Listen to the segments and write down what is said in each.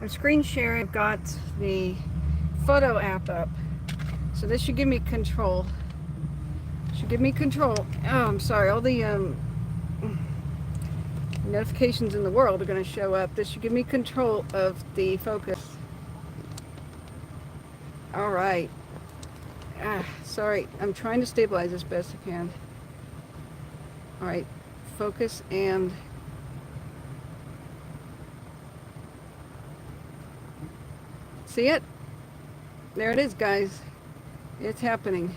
I'm screen sharing. I've got the photo app up. So this should give me control. Should give me control. Oh, I'm sorry. All the notifications in the world are going to show up. This should give me control of the focus. All right. Sorry. I'm trying to stabilize as best I can. All right. Focus and... See it? There it is, guys. It's happening.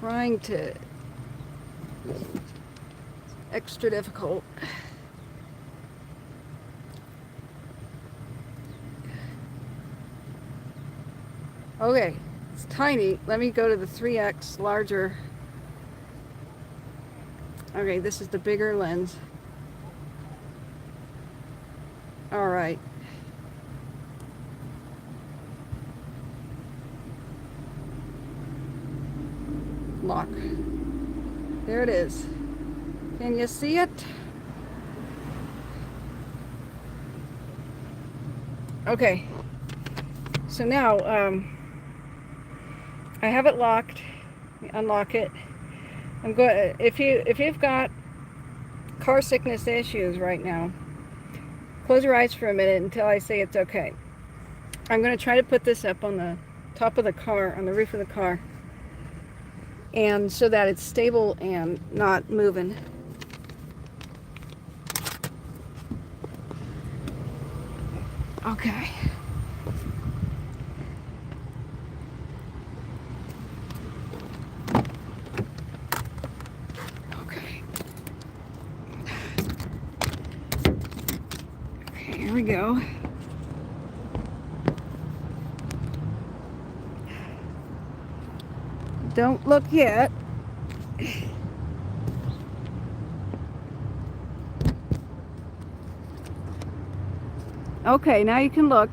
Trying to... extra difficult. Okay, it's tiny. Let me go to the 3x larger. Okay, this is the bigger lens. All right. Lock. There it is. Can you see it? Okay. So now, I have it locked. Unlock it. I'm going. If you've got car sickness issues right now, close your eyes for a minute until I say it's okay. I'm going to try to put this up on the top of the car, on the roof of the car, and so that it's stable and not moving. Okay. Okay. Okay, here we go. Don't look yet. Okay, now you can look.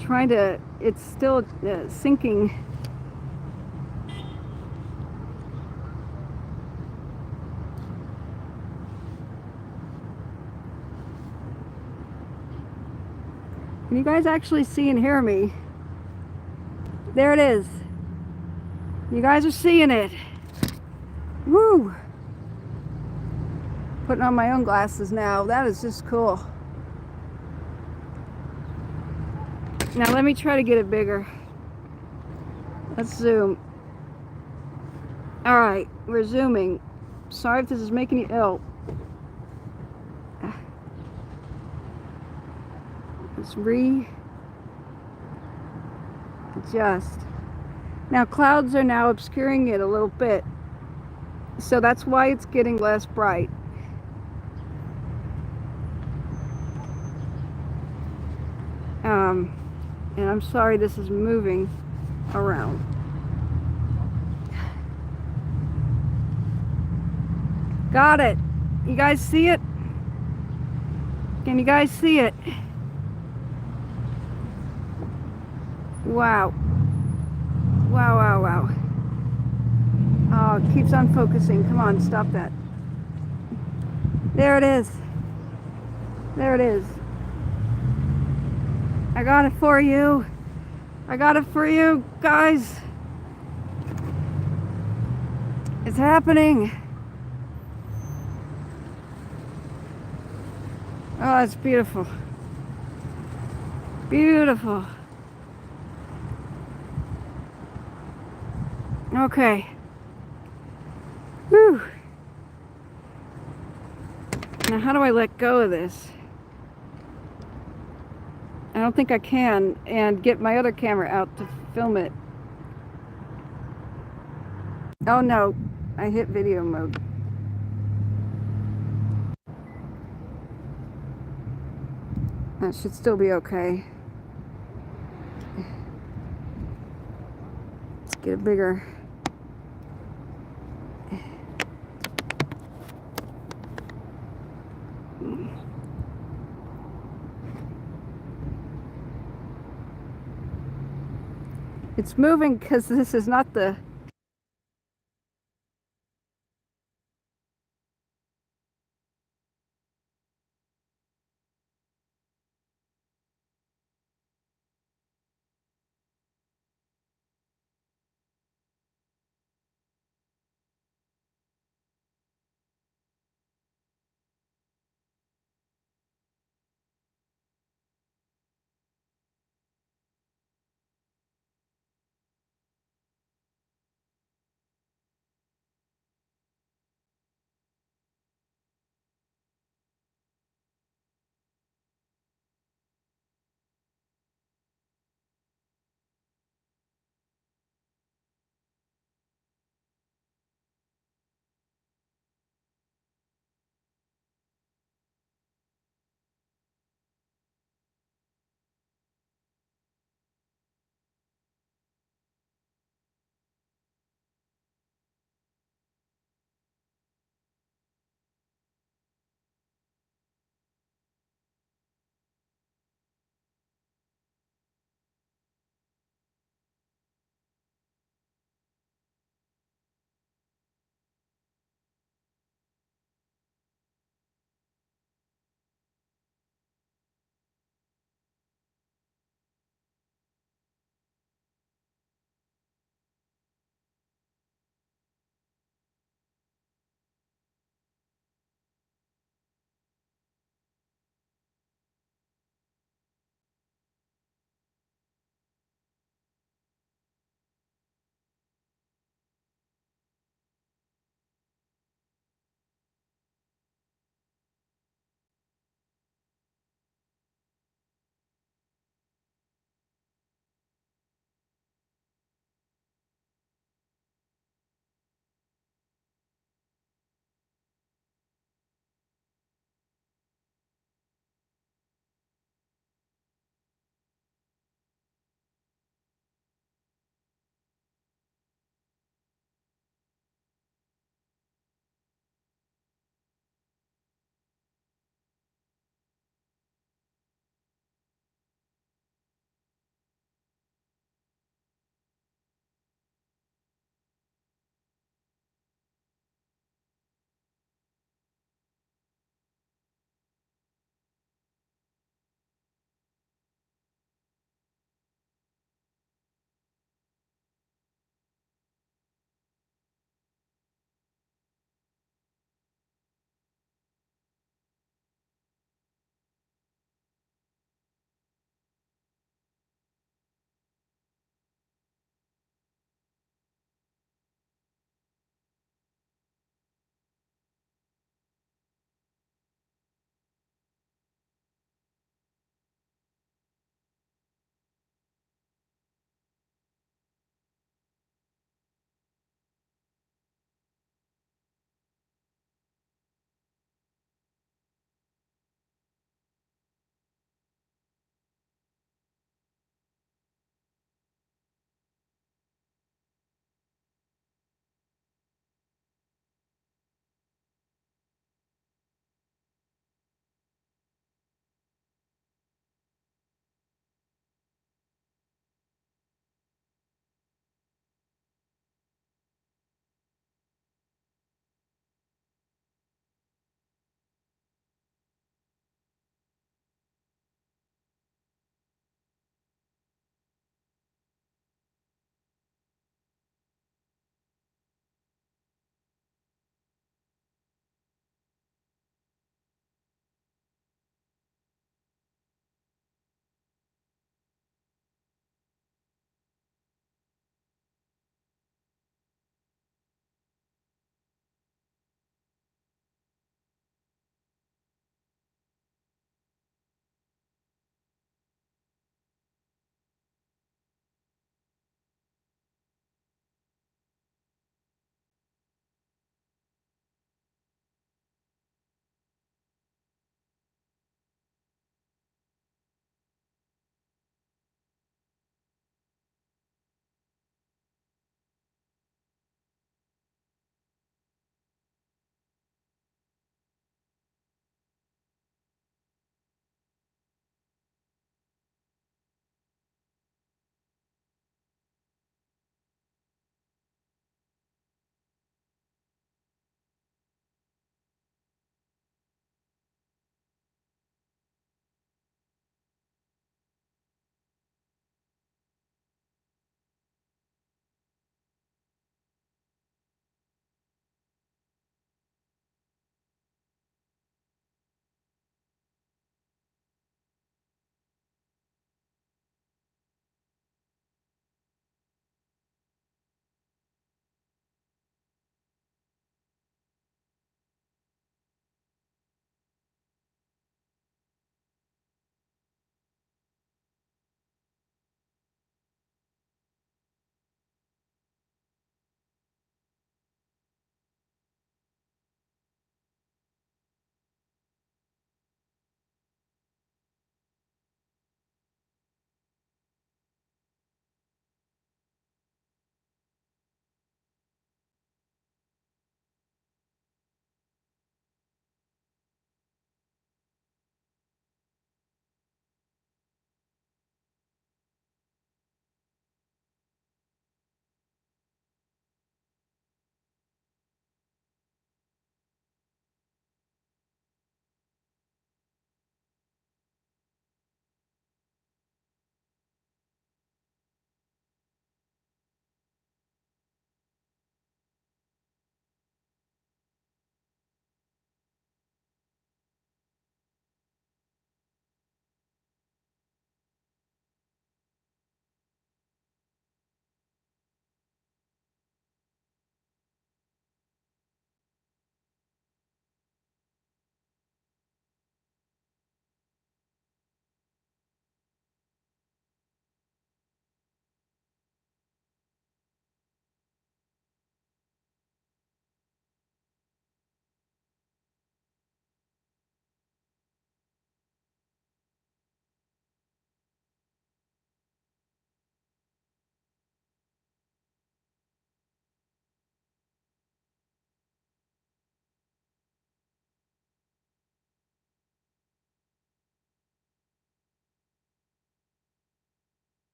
Trying to, it's still sinking. Can you guys actually see and hear me? There it is. You guys are seeing it. Woo! Putting on my own glasses now. That is just cool. Now let me try to get it bigger. Let's zoom. Alright, we're zooming. Sorry if this is making you ill. Let's adjust. Now clouds are now obscuring it a little bit. So that's why it's getting less bright. And I'm sorry this is moving around. Got it. You guys see it? Can you guys see it? Wow. Wow, wow, wow. Oh, it keeps on focusing. Come on, stop that. There it is. There it is. I got it for you. I got it for you, guys. It's happening. Oh, it's beautiful. Beautiful. Okay. Whew. Now how do I let go of this? I don't think I can, and get my other camera out to film it. Oh no, I hit video mode. That should still be okay. Let's get it bigger. It's moving because this is not the...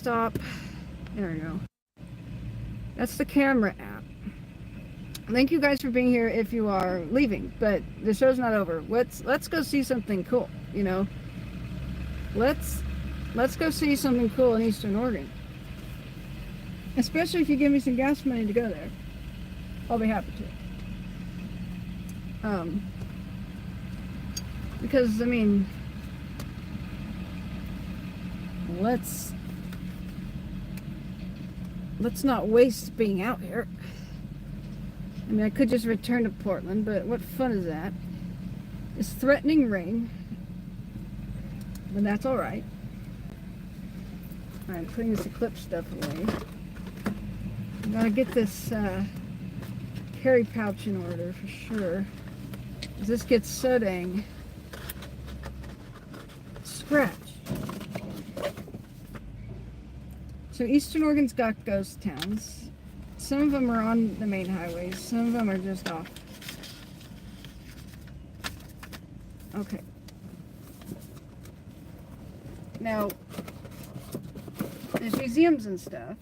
stop. There we go. That's the camera app. Thank you guys for being here if you are leaving, but the show's not over. Let's go see something cool, you know. Let's go see something cool in Eastern Oregon. Especially if you give me some gas money to go there. I'll be happy to. Because I mean, let's not waste being out here. I mean, I could just return to Portland, but what fun is that? It's threatening rain, but that's all right. All right, putting this Eclipse stuff away. I'm gonna get this carry pouch in order for sure. This gets so dang scratched. So Eastern Oregon's got ghost towns. Some of them are on the main highways. Some of them are just off. Okay. Now, there's museums and stuff.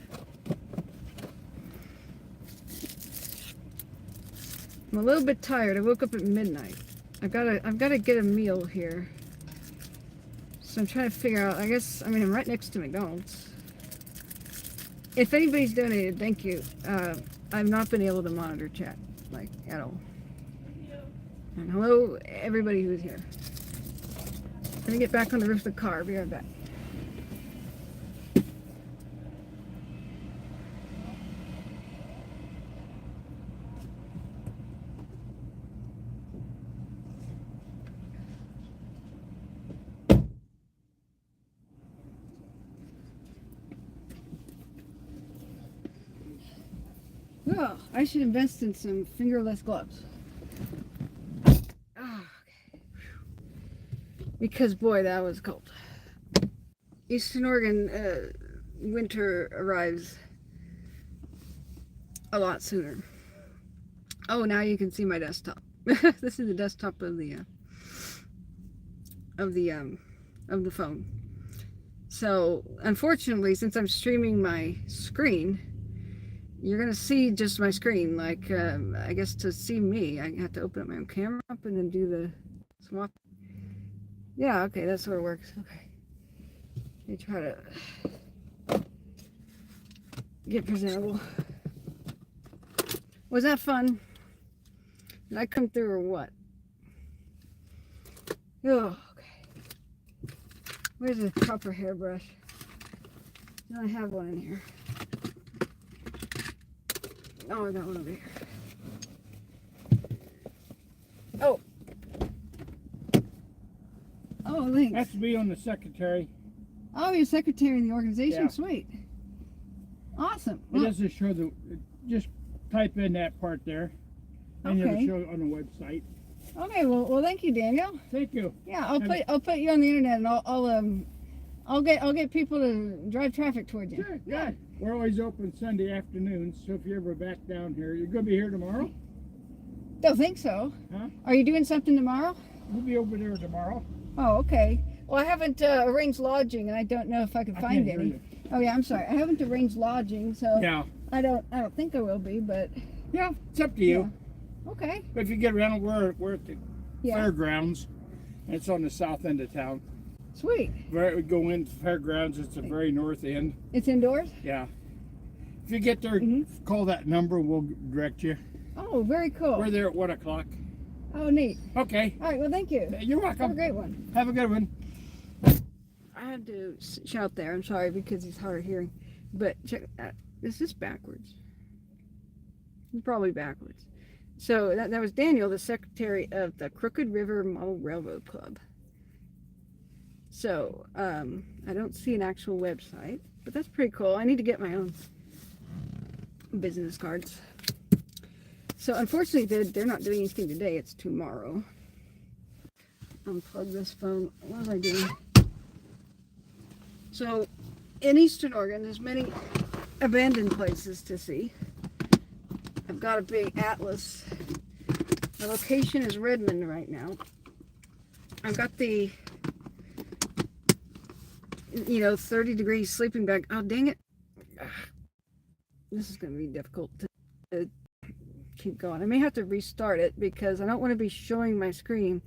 I'm a little bit tired. I woke up at midnight. I've got to get a meal here. So I'm trying to figure out. I'm right next to McDonald's. If anybody's donated, thank you. I've not been able to monitor chat, like, at all. And hello, everybody who's here. I'm gonna get back on the roof of the car. Be right back. Oh, I should invest in some fingerless gloves. Oh, okay. Because boy, that was cold. Eastern Oregon winter arrives a lot sooner. Oh, now you can see my desktop. This is the desktop of the phone. So, unfortunately, since I'm streaming my screen, you're gonna see just my screen. Like, I guess to see me, I have to open up my own camera up and then do the swap. Yeah, okay, that's where it works. Okay. Let me try to get presentable. Was that fun? Did I come through or what? Oh, okay. Where's the proper hairbrush? I have one in here. Oh, I got one over here. Oh. Oh, thanks. Has to be on the secretary. Oh, you're secretary of the organization? Yeah. Sweet. Awesome. It doesn't show the... Just type in that part there. And Okay. it'll show it on the website. Okay, well, thank you, Daniel. Thank you. Yeah, I'll put you on the internet, and I'll get people to drive traffic towards you. Sure, yeah. We're always open Sunday afternoons, so if you're ever back down here, you're going to be here tomorrow? Don't think so. Huh? Are you doing something tomorrow? We'll be over there tomorrow. Oh, okay. Well, I haven't arranged lodging, and I don't know if I can I find can't hear any. you. Oh yeah, I'm sorry. I haven't arranged lodging, so Yeah. I don't think I will be, but Yeah, it's up to you. yeah. Okay. But if you get around, we're at the Yeah. fairgrounds. And it's on the south end of town. Sweet. We go into the fairgrounds. It's the very north end. It's indoors? Yeah. If you get there, call that number. We'll direct you. Oh, very cool. We're there at 1 o'clock. Oh, neat. Okay. All right, well, thank you. You're welcome. Have a great one. Have a good one. I had to shout there. I'm sorry because he's hard of hearing. But check that. This is backwards. It's probably backwards. So that was Daniel, the secretary of the Crooked River Model Railroad Club. So I don't see an actual website, but that's pretty cool. I need to get my own business cards. So unfortunately, they're not doing anything today. It's tomorrow. Unplug this phone. What was I doing? So in Eastern Oregon, there's many abandoned places to see. I've got a big atlas. The location is Redmond right now. I've got the you know, 30 degrees sleeping bag. Oh, dang it. This is going to be difficult to keep going. I may have to restart it because I don't want to be showing my screen.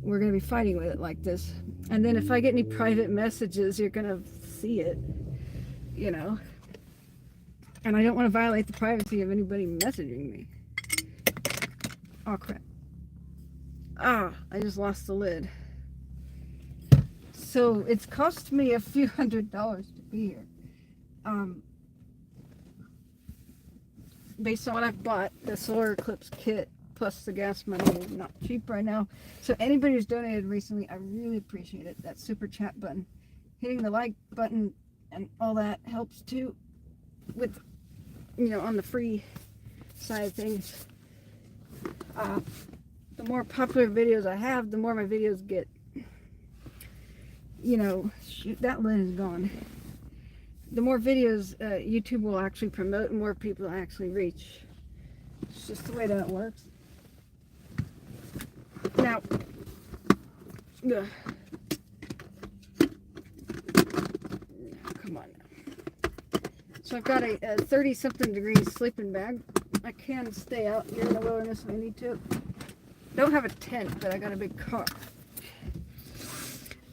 We're going to be fighting with it like this. And then if I get any private messages, you're going to see it, you know. And I don't want to violate the privacy of anybody messaging me. Oh, crap. Ah, I just lost the lid. So it's cost me a few $100s to be here. Based on what I've bought, the solar eclipse kit plus the gas money is not cheap right now. So anybody who's donated recently, I really appreciate it. That super chat button, hitting the like button and all that helps too with, you know, on the free side of things. The more popular videos I have, the more my videos get, you know, shoot, that lid is gone. The more videos YouTube will actually promote and more people actually reach. It's just the way that works. Now, come on now. So I've got a 30-something degrees sleeping bag. I can stay out here in the wilderness if I need to. Don't have a tent, but I got a big car.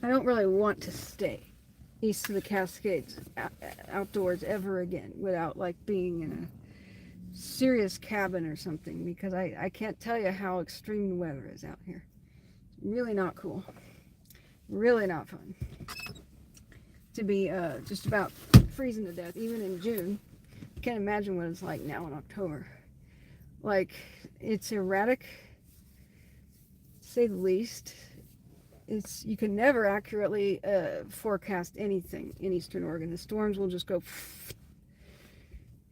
I don't really want to stay east of the Cascades outdoors ever again without like being in a serious cabin or something, because I can't tell you how extreme the weather is out here. Really not cool. Really not fun. To be just about freezing to death, even in June. Can't imagine what it's like now in October. Like, it's erratic, to say the least. You can never accurately forecast anything in Eastern Oregon. The storms will just go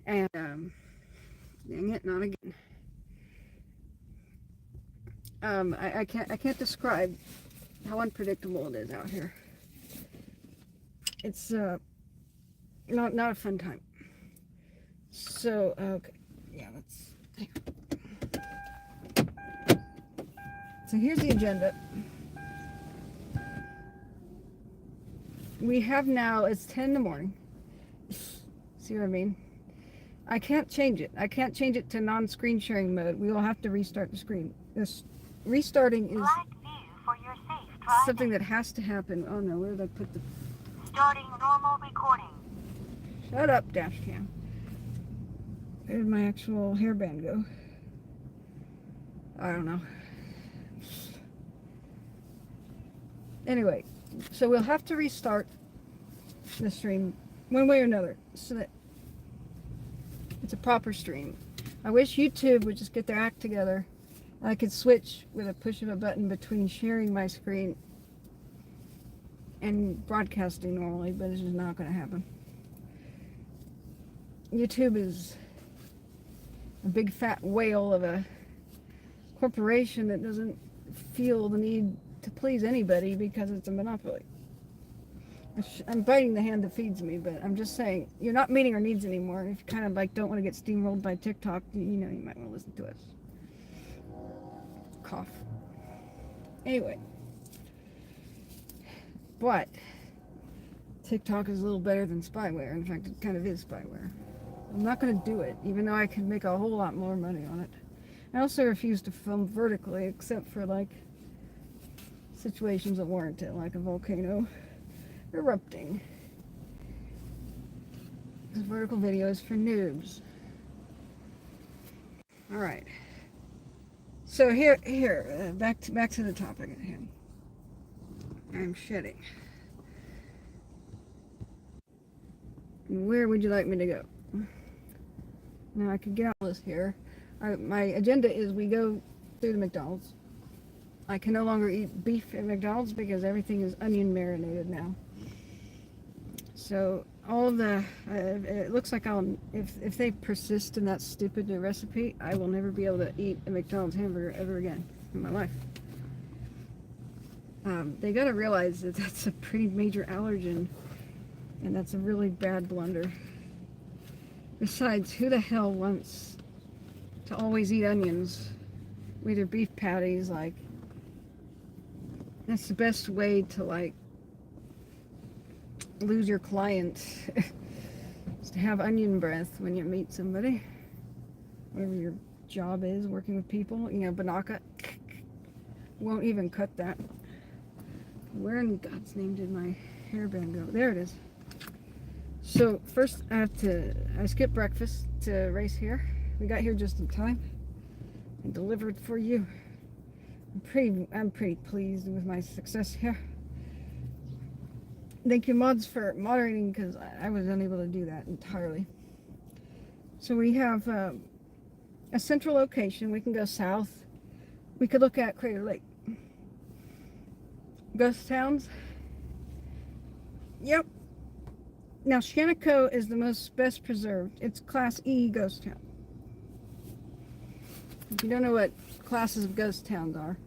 and dang it, not again. I can't describe how unpredictable it is out here. It's not a fun time. So okay, yeah, let's hang on. So here's the agenda. We have now, it's 10 in the morning. See what I mean? I can't change it. I can't change it to non-screen sharing mode. We will have to restart the screen. This restarting is something that has to happen. Oh no, where did I put the... Starting normal recording. Shut up, dash cam. Where did my actual hairband go? I don't know. Anyway, so we'll have to restart the stream one way or another so that it's a proper stream. I wish YouTube would just get their act together. I could switch with a push of a button between sharing my screen and broadcasting normally, but it's just not going to happen. YouTube is a big fat whale of a corporation that doesn't feel the need to please anybody because it's a monopoly. I'm biting the hand that feeds me, but I'm just saying, you're not meeting our needs anymore. If you kind of like don't want to get steamrolled by TikTok, you know, you might want to listen to us. Cough. Anyway. But TikTok is a little better than spyware. In fact, it kind of is spyware. I'm not going to do it, even though I could make a whole lot more money on it. I also refuse to film vertically, except for like situations that warrant it, like a volcano erupting. Because vertical video is for noobs. Alright. So back to the topic at hand. I'm shedding. Where would you like me to go? Now I could get all this here. My agenda is we go through the McDonald's. I can no longer eat beef at McDonald's because everything is onion marinated now. So all of the, it looks like if they persist in that stupid new recipe, I will never be able to eat a McDonald's hamburger ever again in my life. They gotta realize that that's a pretty major allergen, and that's a really bad blunder. Besides, who the hell wants to always eat onions with your beef patties? Like, that's the best way to like lose your client. Just to have onion breath when you meet somebody. Whatever your job is, working with people. You know, Banaka won't even cut that. Where in God's name did my hairband go? There it is. So first I skipped breakfast to race here. We got here just in time and delivered for you. I'm pretty pleased with my success here. Thank you mods for moderating because I was unable to do that entirely. So we have a central location. We can go south. We could look at Crater Lake. Ghost towns. Yep. Now, Shaniko is the best preserved. It's Class E ghost town. If you don't know what classes of ghost towns are,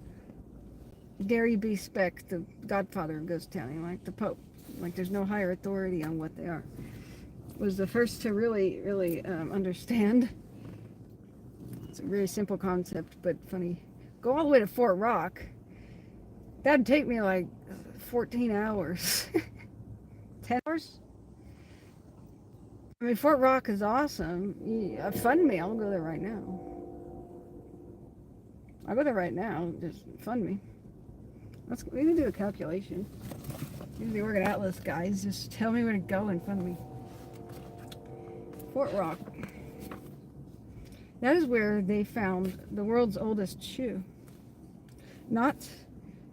Gary B. Speck, the godfather of ghost towning, like the Pope, like there's no higher authority on what they are, was the first to really understand. It's a very simple concept, but funny. Go all the way to Fort Rock. That'd take me like 14 hours. 10 hours? I mean, Fort Rock is awesome. Fund me. I'll go there right now. I'll go there right now. Just fund me. We can do a calculation. Use the Oregon Atlas guys. Just tell me where to go and fund me. Fort Rock. That is where they found the world's oldest shoe. Not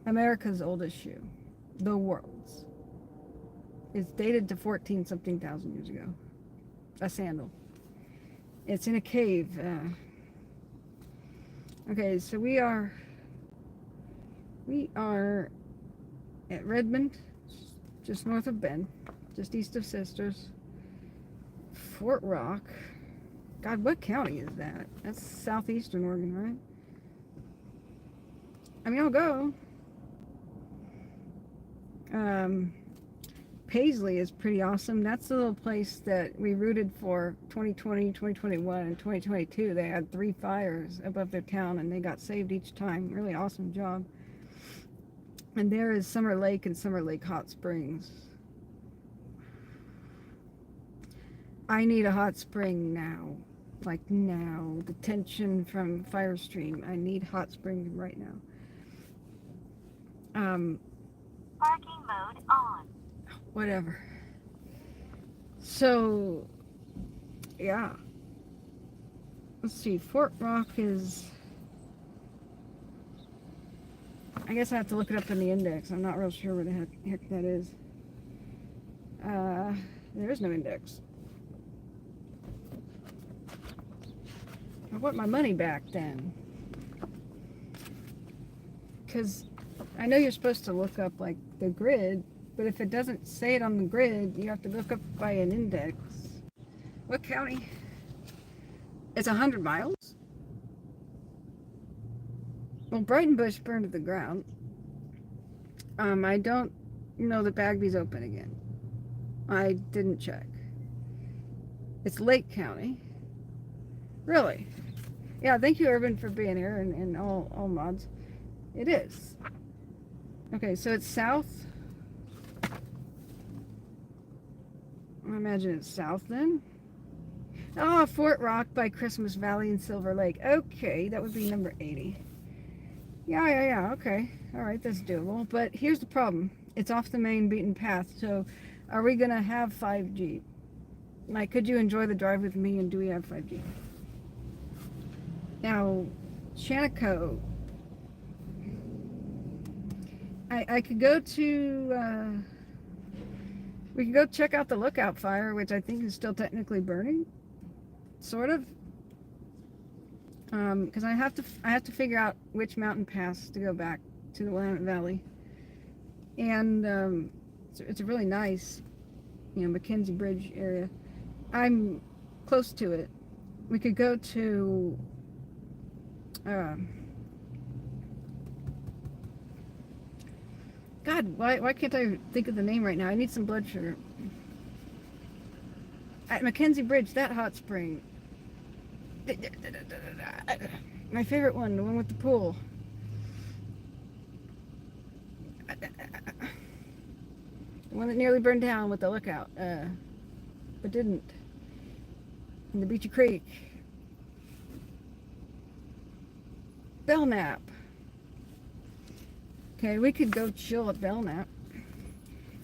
America's oldest shoe. The world's. It's dated to 14-something thousand years ago. A sandal. It's in a cave. Okay, so we are at Redmond, just north of Bend, just east of Sisters. Fort Rock. God, what county is that? That's southeastern Oregon, right? I mean, I'll go. Paisley is pretty awesome. That's the little place that we rooted for 2020, 2021, and 2022. They had 3 fires above their town and they got saved each time. Really awesome job. And there is Summer Lake and Summer Lake Hot Springs. I need a hot spring now. Like now. The tension from Fire Stream. I need hot springs right now. Parking mode on. Whatever. So, yeah. Let's see. Fort Rock is... I guess I have to look it up in the index. I'm not real sure where the heck that is. There is no index. I want my money back then. Because I know you're supposed to look up like the grid, but if it doesn't say it on the grid, you have to look up by an index. What county? It's 100 miles? Well, Brighton Bush burned to the ground. I don't know that Bagby's open again. I didn't check. It's Lake County. Really? Yeah, thank you, Urban, for being here and all mods. It is. Okay, so it's south. I imagine it's south then. Oh, Fort Rock by Christmas Valley and Silver Lake. Okay, that would be number 80. Yeah, okay. Alright, that's doable. But here's the problem. It's off the main beaten path, so are we going to have 5G? Like, could you enjoy the drive with me, and do we have 5G? Now, Shaniko. I could go to... we could go check out the Lookout Fire, which I think is still technically burning. Sort of. Because I have to figure out which mountain pass to go back to the Willamette Valley. And it's a really nice, Mackenzie Bridge area. I'm close to it. We could go to God, why can't I think of the name right now? I need some blood sugar. At Mackenzie Bridge, that hot spring. My favorite one, the one with the pool. The one that nearly burned down with the lookout, but didn't. In the Beachy Creek. Belknap. Okay, we could go chill at Belknap.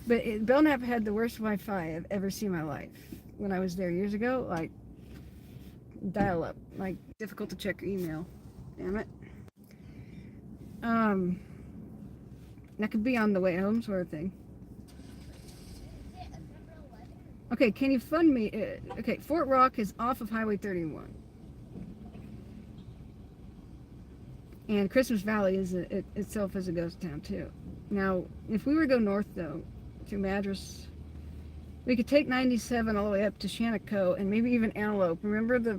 But Belknap had the worst Wi-Fi I've ever seen in my life. When I was there years ago, like, dial-up. Like, difficult to check your email. Damn it. That could be on the way home sort of thing. Okay, can you fund me? Okay, Fort Rock is off of Highway 31. And Christmas Valley is itself is a ghost town too. Now, if we were to go north though, to Madras, we could take 97 all the way up to Shannaco and maybe even Antelope. Remember the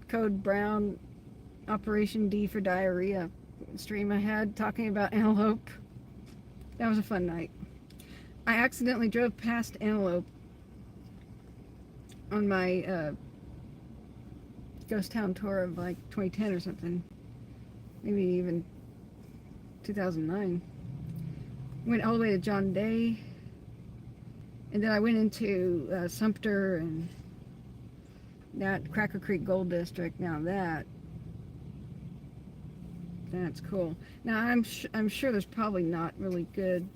Code Brown Operation D for diarrhea stream I had talking about Antelope? That was a fun night. I accidentally drove past Antelope on my ghost town tour of like 2010 or something. Maybe even 2009. Went all the way to John Day. And then I went into Sumter and that Cracker Creek Gold District. Now that's cool. Now I'm sure there's probably not really good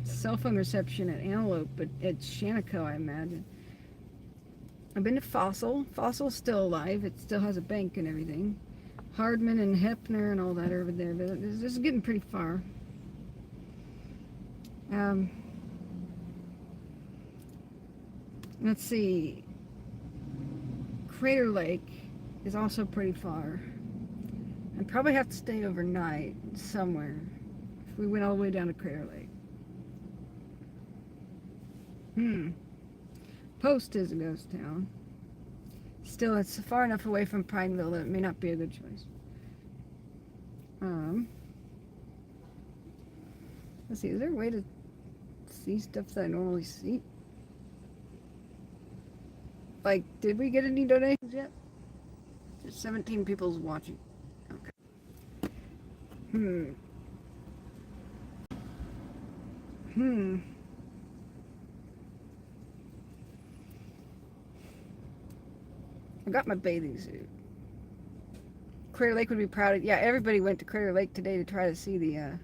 cell phone reception at Antelope, but at Shannaco, I imagine. I've been to Fossil. Fossil's still alive. It still has a bank and everything. Hardman and Hepner and all that are over there, but this is getting pretty far. Let's see. Crater Lake is also pretty far. I'd probably have to stay overnight somewhere if we went all the way down to Crater Lake. Post is a ghost town. Still, it's far enough away from Pineville that it may not be a good choice. Let's see, is there a way to see stuff that I normally see? Like, did we get any donations yet? There's 17 people's watching. Okay. I got my bathing suit. Crater Lake would be proud of. Yeah, everybody went to Crater Lake today to try to see the.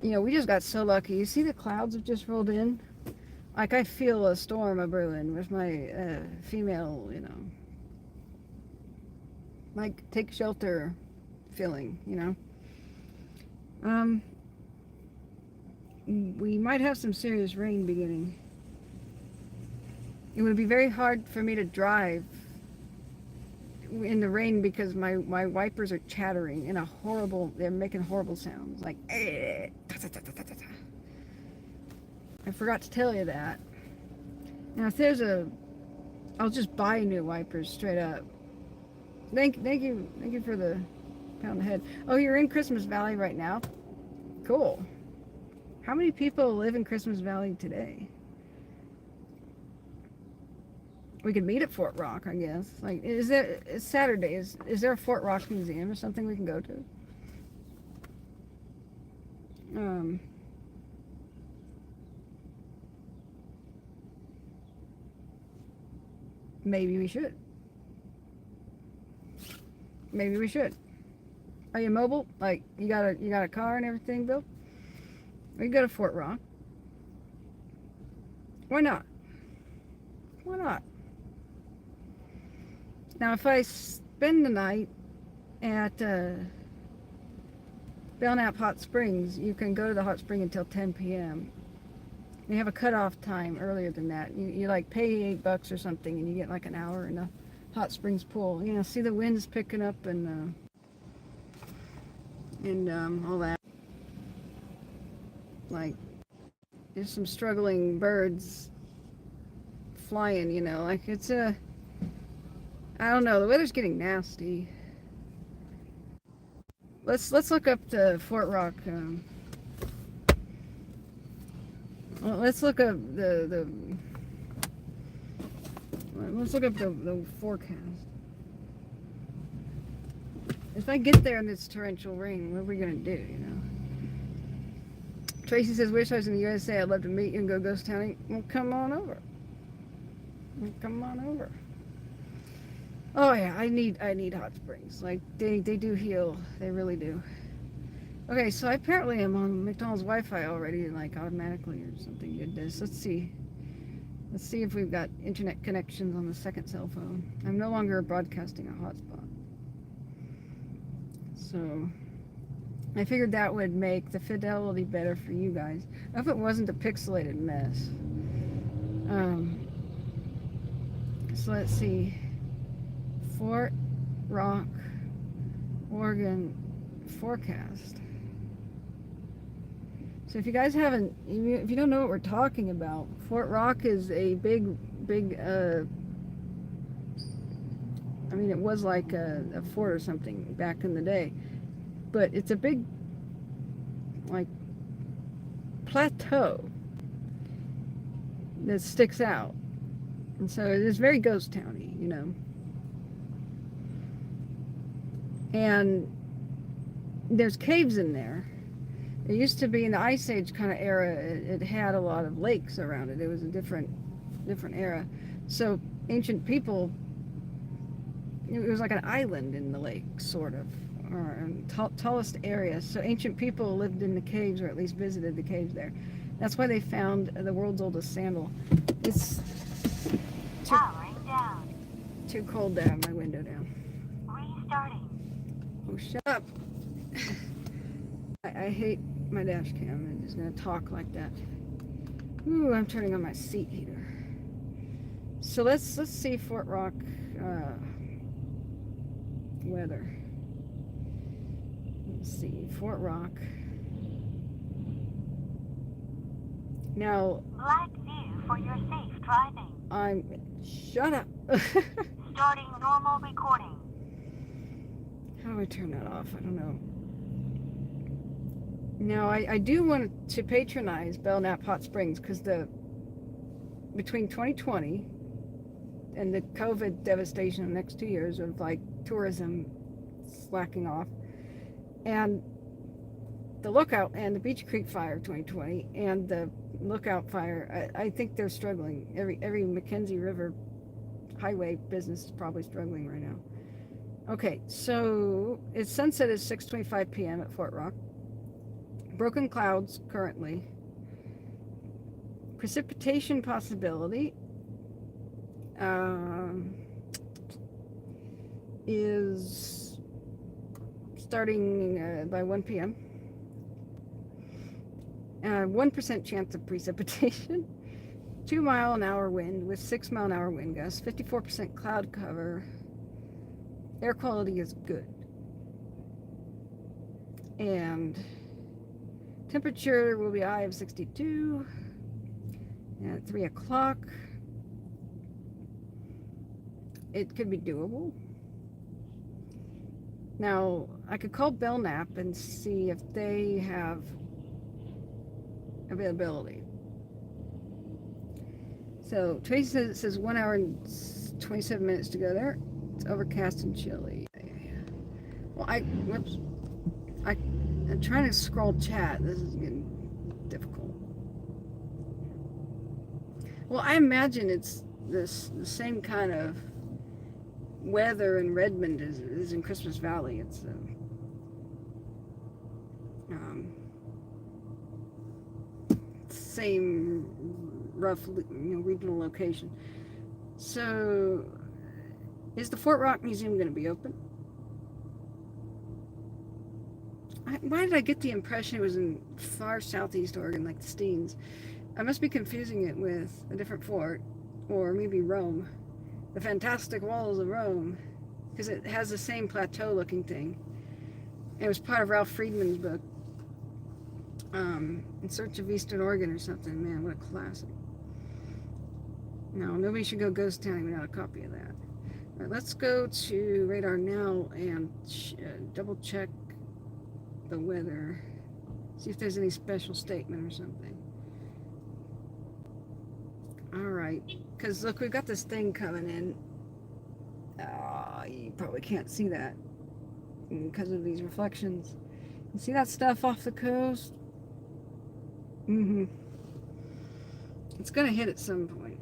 We just got so lucky. You see the clouds have just rolled in. Like I feel a storm a brewing with my female, like take shelter feeling, We might have some serious rain beginning. It would be very hard for me to drive in the rain because my wipers are chattering in they're making horrible sounds like I forgot to tell you that. Now if there's I'll just buy new wipers straight up. Thank you for the pound on the head. Oh, you're in Christmas Valley right now? Cool. How many people live in Christmas Valley today? We could meet at Fort Rock, I guess. Like, it's Saturday. Is there a Fort Rock museum or something we can go to? Maybe we should. Maybe we should. Are you mobile? Like, you got a car and everything, Bill? We can go to Fort Rock. Why not? Why not? Now, if I spend the night at Belknap Hot Springs, you can go to the hot spring until 10 p.m. They have a cutoff time earlier than that. You like pay $8 or something, and you get like an hour in the hot springs pool. See the winds picking up and all that. Like, there's some struggling birds flying. Like it's I don't know. The weather's getting nasty. Let's look up the Fort Rock. Let's look up the. Let's look up the forecast. If I get there and it's torrential rain, what are we going to do, you know? Tracy says, wish I was in the USA. I'd love to meet you and go ghost hunting. Well, come on over. Come on over. Oh yeah, I need hot springs. Like they do heal. They really do. Okay, so I apparently am on McDonald's Wi-Fi already, like automatically or something did this. Let's see. Let's see if we've got internet connections on the second cell phone. I'm no longer broadcasting a hotspot. So I figured that would make the fidelity better for you guys. If it wasn't a pixelated mess. So let's see. Fort Rock, Oregon forecast. So if you guys haven't, if you don't know what we're talking about, Fort Rock is a big, I mean, it was like a fort or something back in the day, but it's a big, like, plateau that sticks out. And so it is very ghost towny, you know. And there's caves in there. It used to be in the Ice Age kind of era. It had a lot of lakes around it. It was a different era. So ancient people, it was like an island in the lake, sort of, or tallest area. So ancient people lived in the caves, or at least visited the caves there. That's why they found the world's oldest sandal. It's Powering down. too cold to have my window down. Restarting. Oh, shut up. I hate my dash cam. I'm just going to talk like that. Ooh, I'm turning on my seat heater. So let's see Fort Rock weather. Let's see, Fort Rock. Now, Black view for your safe driving. shut up. Starting normal recording. How do I turn that off? I don't know. Now, I do want to patronize Belknap Hot Springs because between 2020 and the COVID devastation of the next 2 years of like tourism slacking off, and the Lookout and the Beach Creek Fire of 2020 and the Lookout Fire, I think they're struggling. Every Mackenzie River highway business is probably struggling right now. Okay, so its sunset is 6:25 p.m. at Fort Rock. Broken clouds currently. Precipitation possibility is starting by 1 p.m. 1% chance of precipitation. 2-mile-an-hour wind with 6-mile-an-hour wind gusts. 54% cloud cover. Air quality is good. And temperature will be a high of 62 at 3 o'clock. It could be doable. Now, I could call Belknap and see if they have availability. So, Tracy says 1 hour and 27 minutes to go there. It's overcast and chilly. Well, I'm trying to scroll chat. This is getting difficult. Well, I imagine it's the same kind of weather in Redmond as in Christmas Valley. It's same rough, regional location. So, is the Fort Rock Museum going to be open? Why did I get the impression it was in far southeast Oregon, like the Steens? I must be confusing it with a different fort, or maybe Rome. The Fantastic Walls of Rome, because it has the same plateau-looking thing. It was part of Ralph Friedman's book, In Search of Eastern Oregon or something. Man, what a classic. No, nobody should go ghost towning without a copy of that. All right, let's go to Radar Now and double check the weather. See if there's any special statement or something. All right, because look, we've got this thing coming in. You probably can't see that. because of these reflections. You see that stuff off the coast? It's gonna hit at some point.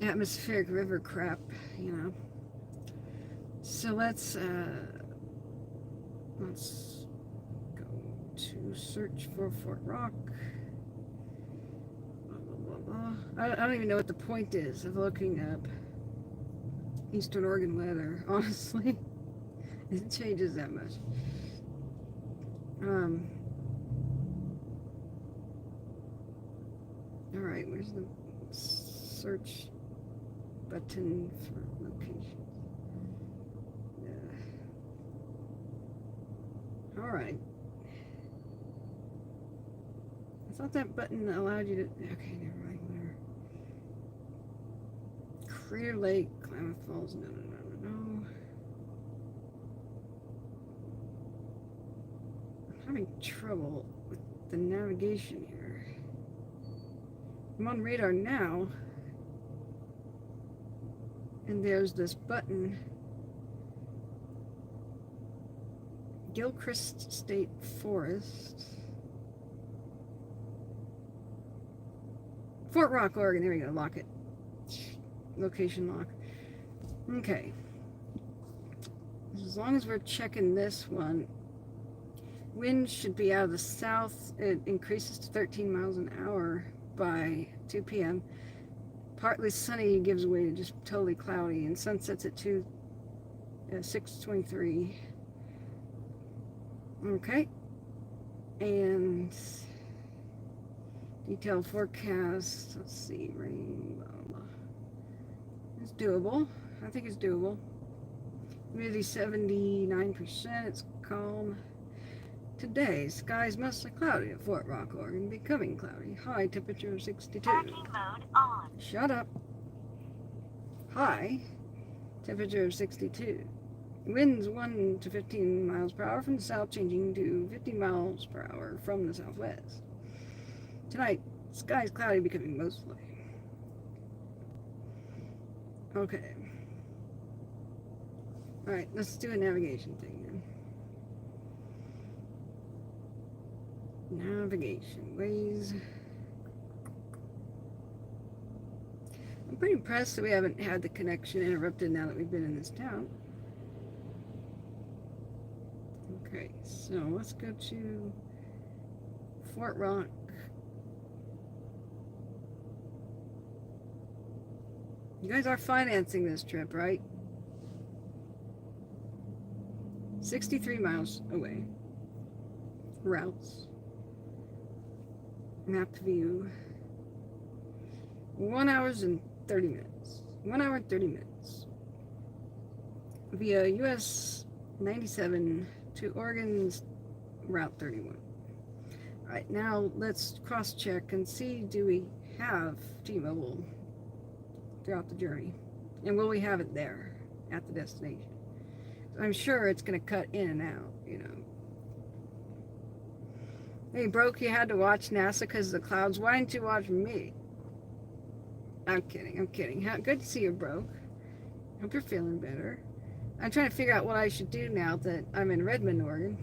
Atmospheric river crap, you know. So let's go to search for Fort Rock. Blah, blah, blah, blah. I don't even know what the point is of looking up Eastern Oregon weather, honestly. It changes that much. Alright, where's the search button for location? Alright. I thought that button allowed you to... Okay, never mind, whatever. Crater Lake, Klamath Falls, no. I'm having trouble with the navigation here. I'm on radar now. And there's this button. Gilchrist State Forest. Fort Rock, Oregon. There we go. Lock it. Location lock. Okay. As long as we're checking this one, wind should be out of the south. It increases to 13 miles an hour by 2 p.m. Partly sunny gives way to just totally cloudy, and sunsets at 6:23. Okay. And detailed forecast. Let's see. Rain. Blah, blah. It's doable. I think it's doable. Humidity 79%. It's calm. Today, skies mostly cloudy at Fort Rock, Oregon. Becoming cloudy. High temperature of 62. Parking mode on. Shut up. High temperature of 62. Winds 1 to 15 miles per hour from the south, changing to 15 miles per hour from the southwest. Tonight, skies cloudy, becoming mostly. Okay. Alright, let's do a navigation thing then. Navigation, ways. I'm pretty impressed that we haven't had the connection interrupted now that we've been in this town. Okay, so let's go to Fort Rock. You guys are financing this trip, right? 63 miles away. Routes. Map view. 1 hour and 30 minutes. 1 hour and 30 minutes. Via US 97 to Oregon's Route 31. Alright, now let's cross check and see, do we have T-Mobile throughout the journey? And will we have it there at the destination? I'm sure it's going to cut in and out, you know. Hey, broke, you had to watch NASA because of the clouds. Why didn't you watch me? I'm kidding. Good to see you, broke. Hope you're feeling better. I'm trying to figure out what I should do now that I'm in Redmond, Oregon.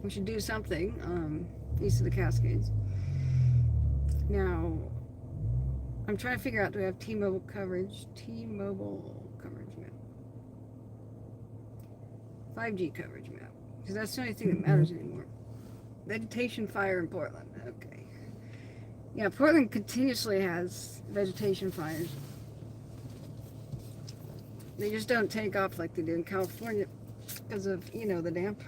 We should do something east of the Cascades. Now, I'm trying to figure out, do we have T-Mobile coverage? T-Mobile coverage map. 5G coverage map. Because that's the only thing that matters anymore. Vegetation fire in Portland. Okay. Yeah, Portland continuously has vegetation fires. They just don't take off like they do in California because of, you know, the damp.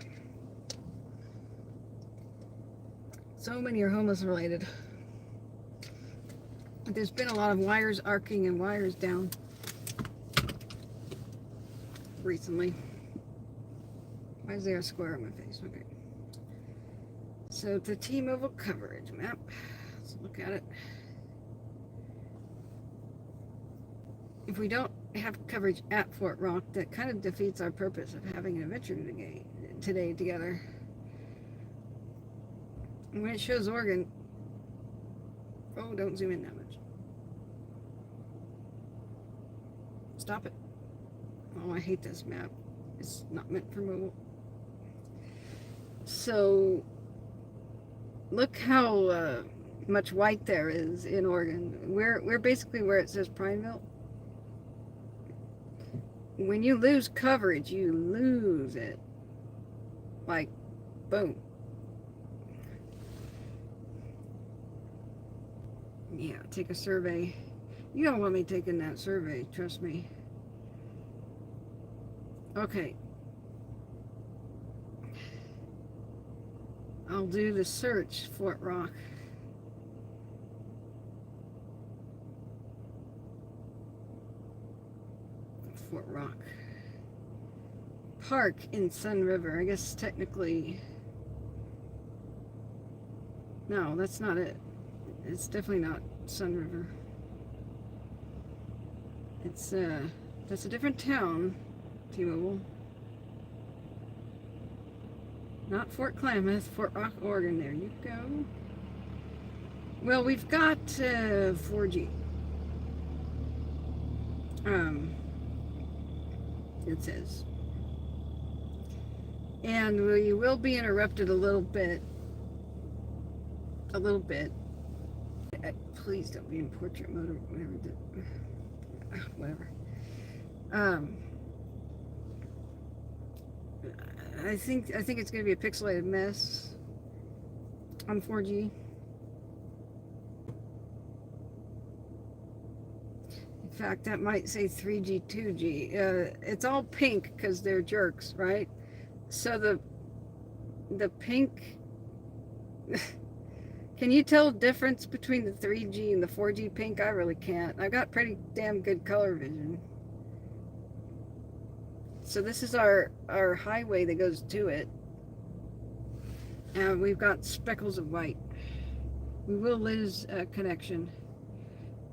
So many are homeless related. There's been a lot of wires arcing and wires down recently. Why is there a square on my face? Okay. So the T-Mobile coverage map. Let's look at it. If we don't have coverage at Fort Rock, that kind of defeats our purpose of having an adventure today together. And when it shows Oregon, oh, don't zoom in that much. Stop it. Oh, I hate this map. It's not meant for mobile. So, look how much white there is in Oregon. We're basically where it says Prineville. When you lose coverage, you lose it. Like, boom. Yeah, take a survey. You don't want me taking that survey, trust me. Okay. I'll do the search, Fort Rock. Fort Rock. Park in Sun River. I guess technically... No, that's not it. It's definitely not Sun River. It's, that's a different town, T-Mobile. Not Fort Klamath, Fort Rock, Oregon. There you go. Well, we've got 4G. It says. And we will be interrupted a little bit. A little bit. Please don't be in portrait mode or whatever. I think it's going to be a pixelated mess on 4G. In fact, that might say 3G, 2G. It's all pink because they're jerks, right? So the pink... Can you tell the difference between the 3G and the 4G pink? I really can't. I've got pretty damn good color vision. So this is our highway that goes to it. And we've got speckles of white. We will lose connection.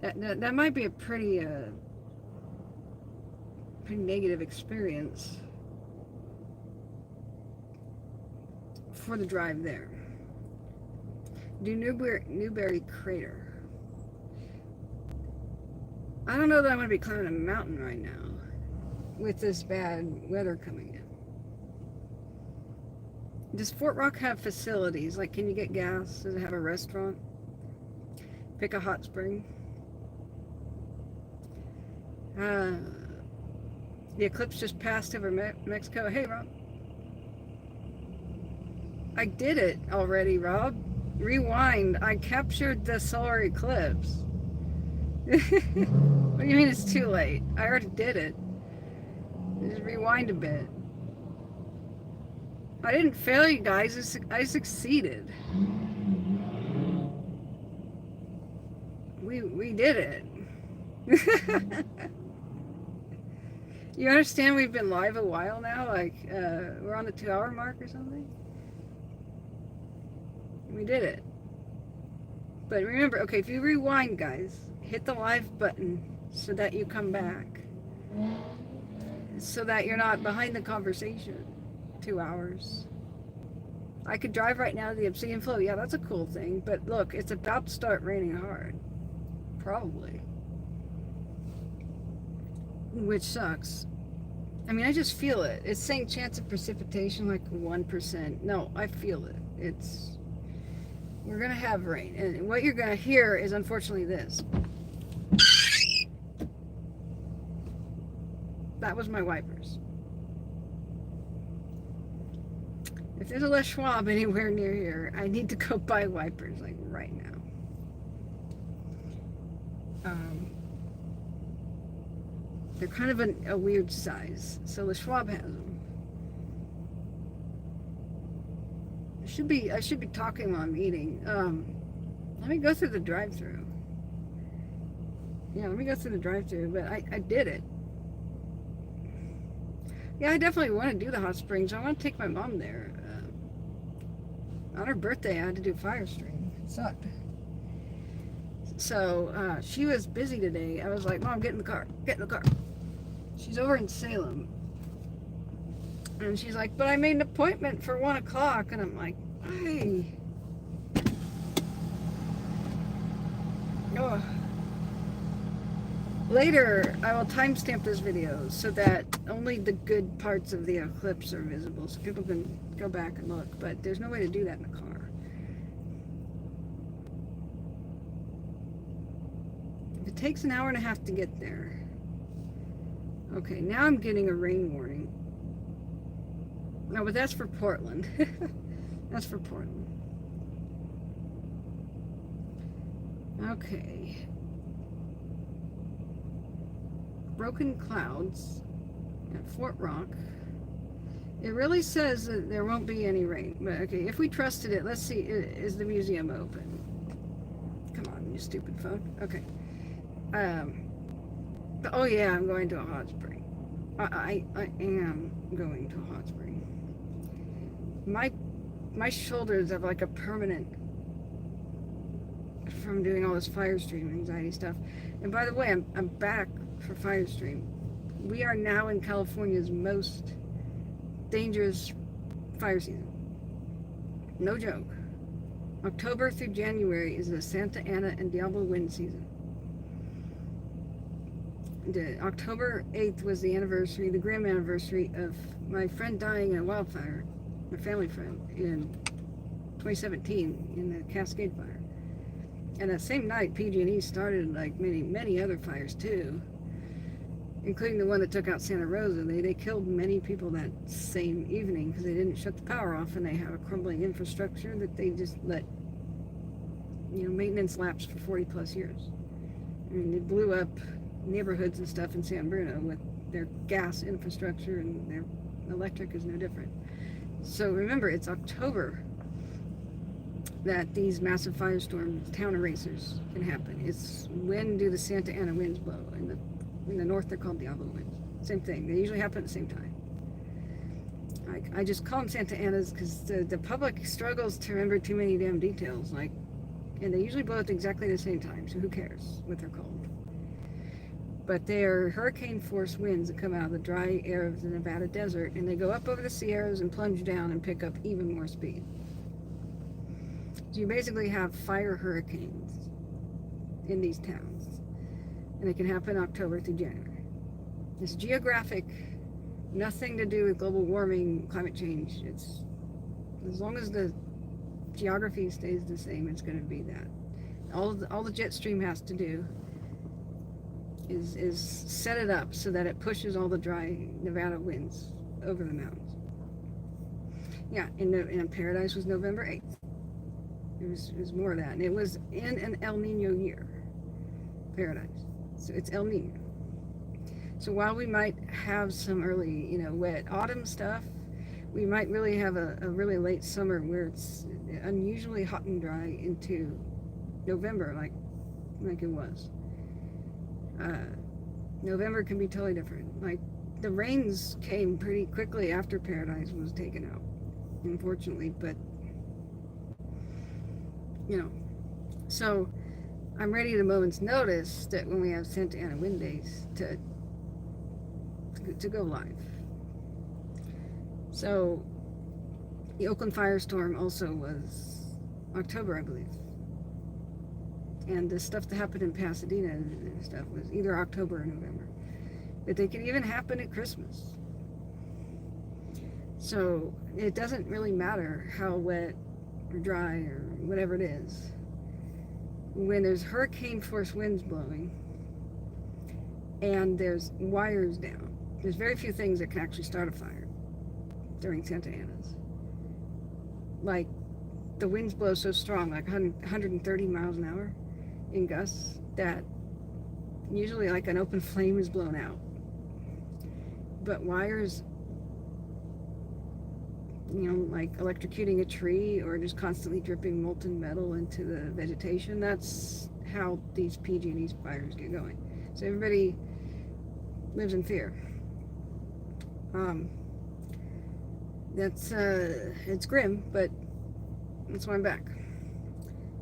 That might be a pretty negative experience for the drive there. Do Newberry Crater. I don't know that I'm going to be climbing a mountain right now with this bad weather coming in. Does Fort Rock have facilities? Like, can you get gas? Does it have a restaurant? Pick a hot spring? The Eclipse just passed over Mexico. Hey, Rob. I did it already, Rob. Rewind. I captured the solar eclipse. What do you mean it's too late? I already did it. Just rewind a bit. I didn't fail you guys. I succeeded. We did it. You understand we've been live a while now? Like, we're on the 2-hour mark or something? We did it. But remember, okay, if you rewind, guys, hit the live button so that you come back. So that you're not behind the conversation. 2 hours. I could drive right now to the Obsidian Flow. Yeah, that's a cool thing. But look, it's about to start raining hard. Probably. Which sucks. I mean, I just feel it. It's saying chance of precipitation like 1%. No, I feel it. We're going to have rain. And what you're going to hear is unfortunately this. That was my wipers. If there's a Les Schwab anywhere near here, I need to go buy wipers, like right now. They're kind of a weird size, so Les Schwab has them. I should be talking while I'm eating. Let me go through the drive-thru. Yeah, let me go through the drive-thru, but I did it. Yeah, I definitely want to do the hot springs. I want to take my mom there. On her birthday, I had to do fire stream. It sucked. So, she was busy today. I was like, Mom, get in the car. Get in the car. She's over in Salem. And she's like, but I made an appointment for 1 o'clock. And I'm like, hey. Oh. Later, I will timestamp this video so that only the good parts of the eclipse are visible, so people can go back and look. But there's no way to do that in the car. If it takes an hour and a half to get there. Okay, now I'm getting a rain warning. No, but that's for Portland. That's for Portland. Okay. Broken clouds at Fort Rock. It really says that there won't be any rain. But okay, if we trusted it, let's see. Is the museum open? Come on, you stupid phone. Okay. Oh yeah, I'm going to a hot spring. I am going to a hot spring. My shoulders have like a permanent from doing all this Firestream anxiety stuff. And by the way, I'm back for Firestream. We are now in California's most dangerous fire season. No joke. October through January is the Santa Ana and Diablo wind season. October 8th was the anniversary, the grim anniversary of my friend dying in a wildfire, my family friend, in 2017 in the Cascade Fire. And that same night, PG&E started like many other fires too, including the one that took out Santa Rosa. They killed many people that same evening because they didn't shut the power off, and they have a crumbling infrastructure that they just let, maintenance lapse for 40 plus years. I mean, they blew up neighborhoods and stuff in San Bruno with their gas infrastructure, and their electric is no different. So remember, it's October that these massive firestorms, town erasers, can happen. It's when do the Santa Ana winds blow. In the north, they're called Diablo winds. Same thing. They usually happen at the same time. I just call them Santa Anas because the public struggles to remember too many damn details. And they usually blow at exactly the same time, so who cares what they're called? But they are hurricane force winds that come out of the dry air of the Nevada desert, and they go up over the Sierras and plunge down and pick up even more speed. So you basically have fire hurricanes in these towns, and it can happen October through January. It's geographic, nothing to do with global warming, climate change. It's as long as the geography stays the same, it's going to be that. All the jet stream has to do is set it up so that it pushes all the dry Nevada winds over the mountains. Yeah, and Paradise was November 8th. It was more of that, and it was in an El Nino year. Paradise, so it's El Nino. So while we might have some early, wet autumn stuff, we might really have a really late summer where it's unusually hot and dry into November, like it was. November can be totally different. Like the rains came pretty quickly after Paradise was taken out, unfortunately, but so I'm ready at a moment's notice that when we have Santa Ana wind days to go live. So the Oakland firestorm also was October, I believe. And the stuff that happened in Pasadena and stuff was either October or November. But they could even happen at Christmas. So it doesn't really matter how wet or dry or whatever it is. When there's hurricane force winds blowing and there's wires down, there's very few things that can actually start a fire during Santa Ana's. Like the winds blow so strong, like 130 miles an hour in gusts, that usually like an open flame is blown out. But wires, like electrocuting a tree or just constantly dripping molten metal into the vegetation, that's how these PG&E fires get going. So everybody lives in fear. It's grim, but that's why I'm back.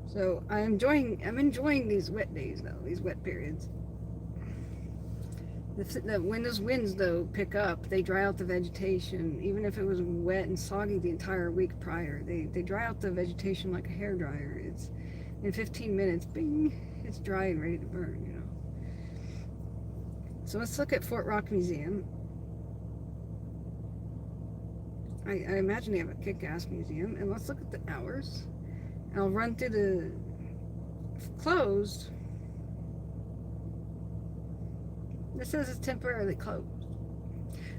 So I'm enjoying these wet days though, these wet periods. When those winds though pick up, they dry out the vegetation. Even if it was wet and soggy the entire week prior, they dry out the vegetation like a hairdryer. It's in 15 minutes, bing, it's dry and ready to burn, So let's look at Fort Rock Museum. I imagine they have a kick-ass museum. And let's look at the hours. And I'll run through the closed. This says it's temporarily closed.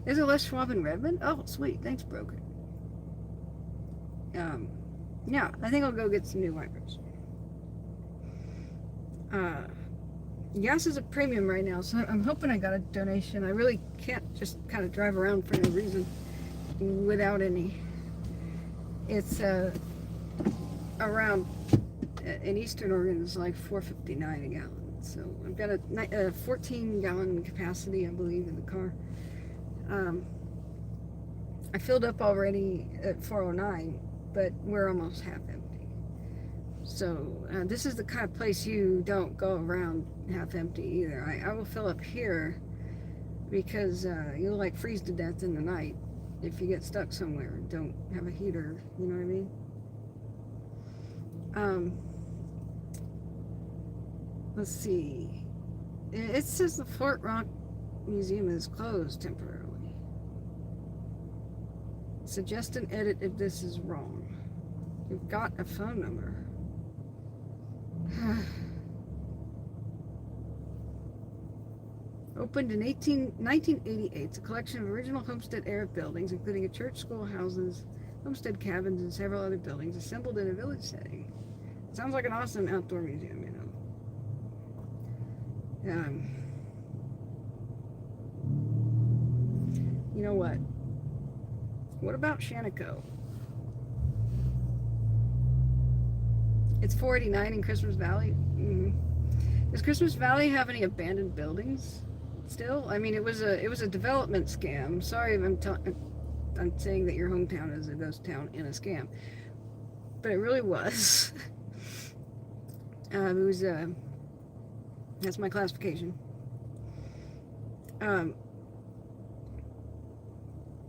There's a Les Schwab in Redmond. Oh, sweet. Thanks, broker. Yeah, I think I'll go get some new wipers. Gas is a premium right now, so I'm hoping I got a donation. I really can't just kind of drive around for no reason without any. It's around in Eastern Oregon it's like $4.59 a gallon. So I've got a 14-gallon capacity, I believe, in the car. I filled up already at 409, but we're almost half empty. So this is the kind of place you don't go around half empty either. I will fill up here because you'll like freeze to death in the night if you get stuck somewhere and don't have a heater, you know what I mean? Let's see. It says the Fort Rock Museum is closed temporarily. Suggest an edit if this is wrong. We've got a phone number. Opened in 1988, it's a collection of original homestead era buildings, including a church, schoolhouses, homestead cabins, and several other buildings assembled in a village setting. Sounds like an awesome outdoor museum, you know. You know what? What about Shaniko? It's $4.89 in Christmas Valley. Does Christmas Valley have any abandoned buildings still? I mean, it was a development scam. Sorry if I'm saying that your hometown is a ghost town in a scam, but it really was. It was that's my classification.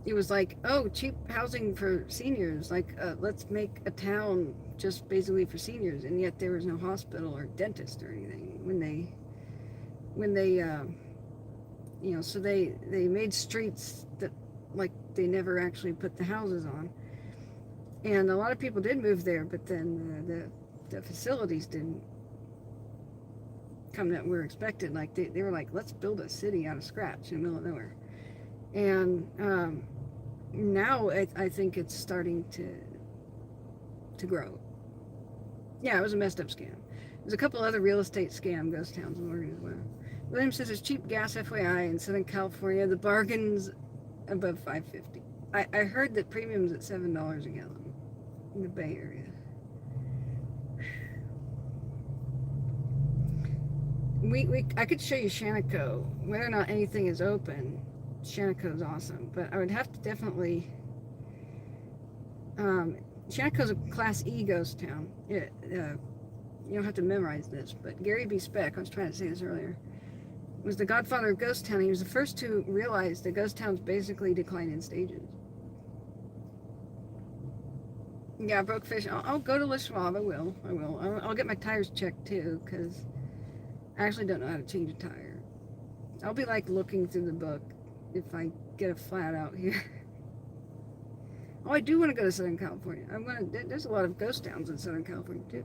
It was like, oh, cheap housing for seniors. Like, let's make a town just basically for seniors, and yet there was no hospital or dentist or anything when they you know, so they made streets that like they never actually put the houses on, and a lot of people did move there, but then the facilities didn't come that were expected. Like they were like, let's build a city out of scratch in the middle of nowhere. And now I think it's starting to grow. Yeah, it was a messed up scam. There's a couple other real estate scam ghost towns in Oregon as well. William says there's cheap gas FYI in Southern California. The bargain's above $5.50. I heard that premium's at $7 a gallon in the Bay Area. I could show you Shaniko. Whether or not anything is open, Shaniko's awesome, but I would have to definitely. Shaniko's a Class E ghost town. You don't have to memorize this, but Gary B. Speck, I was trying to say this earlier, was the godfather of ghost town. He was the first to realize that ghost towns basically decline in stages. Yeah, broke fish. I'll go to Les Schwab. I will. I'll get my tires checked too, because I actually don't know how to change a tire. I'll be like looking through the book if I get a flat out here. Oh, I do want to go to Southern California. There's a lot of ghost towns in Southern California too.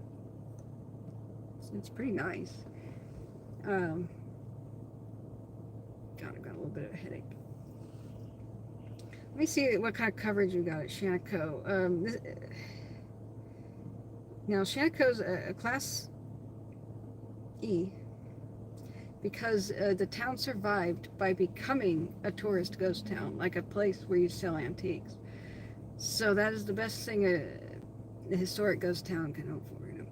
It's pretty nice. God, I've got a little bit of a headache. Let me see what kind of coverage we got at Shaniko. Now, Shaniko's a Class E because the town survived by becoming a tourist ghost town, like a place where you sell antiques. So that is the best thing a historic ghost town can hope for, you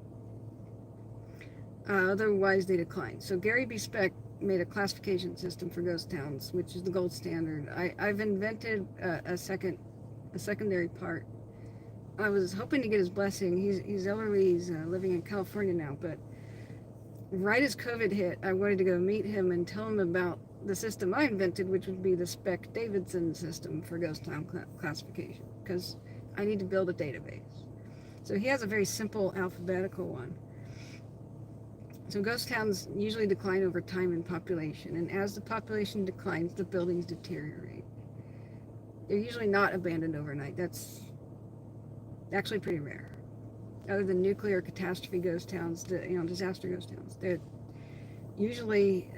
know. Otherwise, they decline. So Gary B. Speck made a classification system for ghost towns, which is the gold standard. I've invented a secondary part. I was hoping to get his blessing. He's elderly. He's living in California now, but right as COVID hit, I wanted to go meet him and tell him about the system I invented, which would be the Speck-Davidson system for ghost town classification, because I need to build a database. So he has a very simple alphabetical one. So ghost towns usually decline over time in population, and as the population declines, the buildings deteriorate. They're usually not abandoned overnight. That's actually pretty rare. Other than nuclear catastrophe ghost towns, disaster ghost towns, they're usually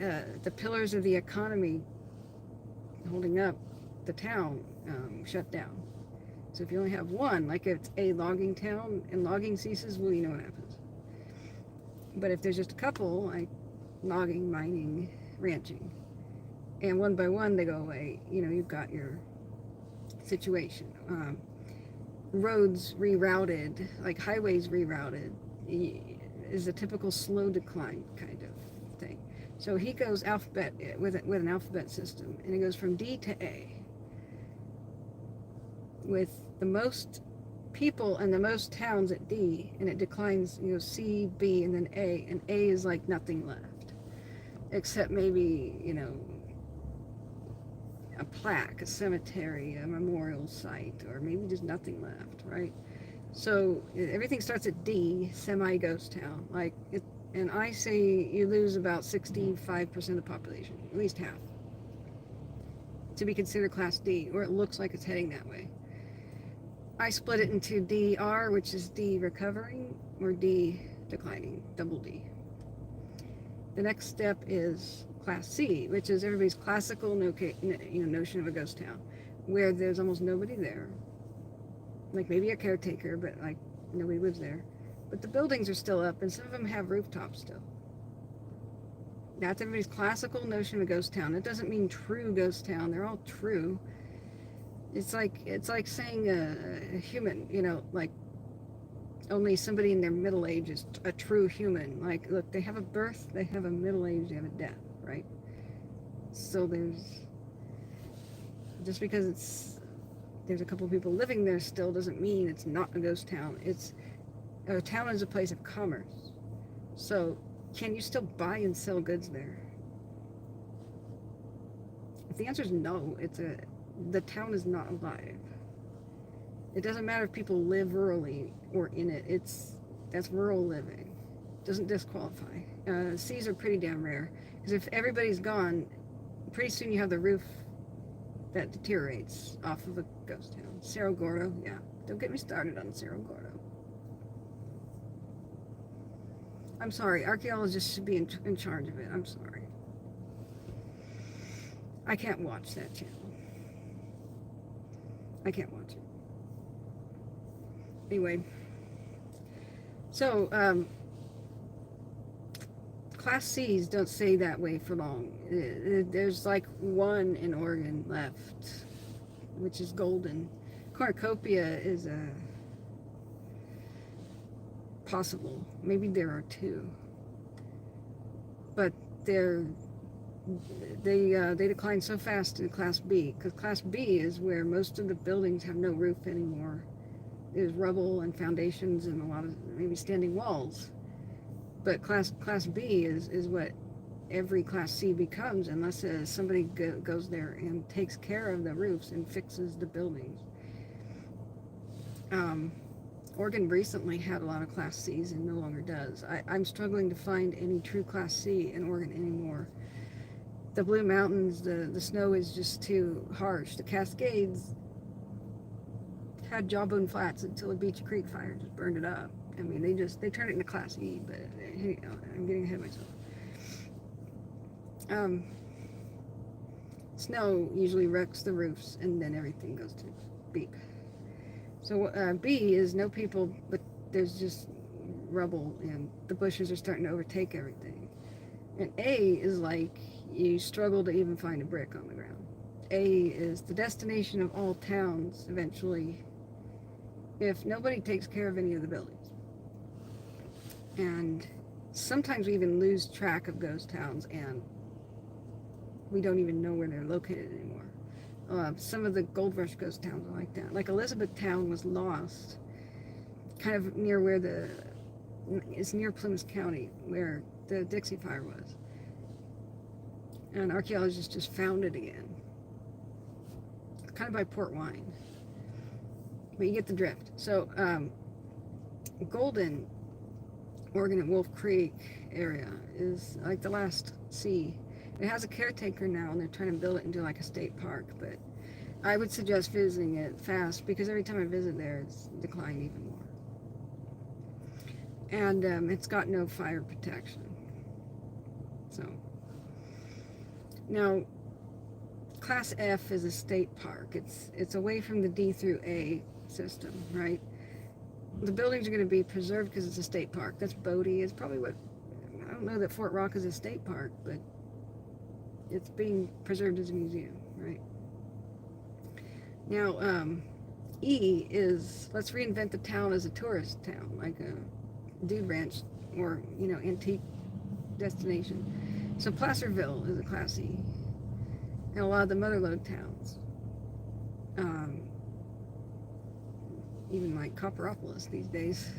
the pillars of the economy holding up the town shut down. So if you only have one, like if it's a logging town and logging ceases, well, you know what happens. But if there's just a couple, like logging, mining, ranching, and one by one they go away, you've got your situation. Roads rerouted, like highways rerouted, is a typical slow decline kind of thing. So he goes alphabet with an alphabet system, and it goes from D to A, with the most people and the most towns at D, and it declines, C, B, and then A, and A is like nothing left, except maybe, a plaque, a cemetery, a memorial site, or maybe just nothing left, right? So everything starts at D, semi-ghost town, and I say you lose about 65% of the population, at least half, to be considered Class D, or it looks like it's heading that way. I split it into DR, which is D recovering, or D declining, double D. The next step is Class C, which is everybody's classical notion of a ghost town, where there's almost nobody there, like maybe a caretaker, but like nobody lives there. But the buildings are still up, and some of them have rooftops still. That's everybody's classical notion of a ghost town. It doesn't mean true ghost town. They're all true. It's like saying a human, like only somebody in their middle age is a true human. Like, look, they have a birth, they have a middle age, they have a death, right? So just because there's a couple people living there still doesn't mean it's not a ghost town. A town is a place of commerce. So can you still buy and sell goods there? If the answer is no, the town is not alive. It doesn't matter if people live rurally or in it. That's rural living. Doesn't disqualify. C's are pretty damn rare, because if everybody's gone, pretty soon you have the roof that deteriorates off of a ghost town. Cerro Gordo, yeah. Don't get me started on Cerro Gordo. I'm sorry, archaeologists should be in charge of it. I'm sorry. I can't watch that channel. I can't watch it. Anyway, so Class C's don't stay that way for long. There's like one in Oregon left, which is golden. Cornucopia is possible. Maybe there are two, but they decline so fast in Class B, because Class B is where most of the buildings have no roof anymore. There's rubble and foundations and a lot of maybe standing walls. But Class B is what every Class C becomes, unless somebody goes there and takes care of the roofs and fixes the buildings. Oregon recently had a lot of Class C's and no longer does. I'm struggling to find any true Class C in Oregon anymore. The Blue Mountains, the snow is just too harsh. The Cascades had Jawbone Flats until the Beach Creek fire just burned it up. I mean, they turned it into Class E, but I'm getting ahead of myself. Snow usually wrecks the roofs, and then everything goes to beep. So B is no people, but there's just rubble, and the bushes are starting to overtake everything. And A is like you struggle to even find a brick on the ground. A is the destination of all towns eventually, if nobody takes care of any of the buildings. And sometimes we even lose track of ghost towns, and we don't even know where they're located anymore. Some of the Gold Rush ghost towns are like that. Like Elizabethtown was lost, kind of near where it's near Plymouth County, where the Dixie Fire was. And archaeologists just found it again. Kind of by Port Wine. But you get the drift. So, Golden Oregon at Wolf Creek area is like the last C. It has a caretaker now, and they're trying to build it into like a state park, but I would suggest visiting it fast because every time I visit there, it's declined even more. And it's got no fire protection. So now, Class F is a state park. It's away from the D through A system, right? The buildings are going to be preserved because it's a state park. That's Bodie. It's probably what, I don't know that Fort Rock is a state park, but it's being preserved as a museum, right? Now, E is, let's reinvent the town as a tourist town, like a dude ranch or, you know, antique destination. So Placerville is a Class E. And a lot of the motherlode towns. Even like Copperopolis these days.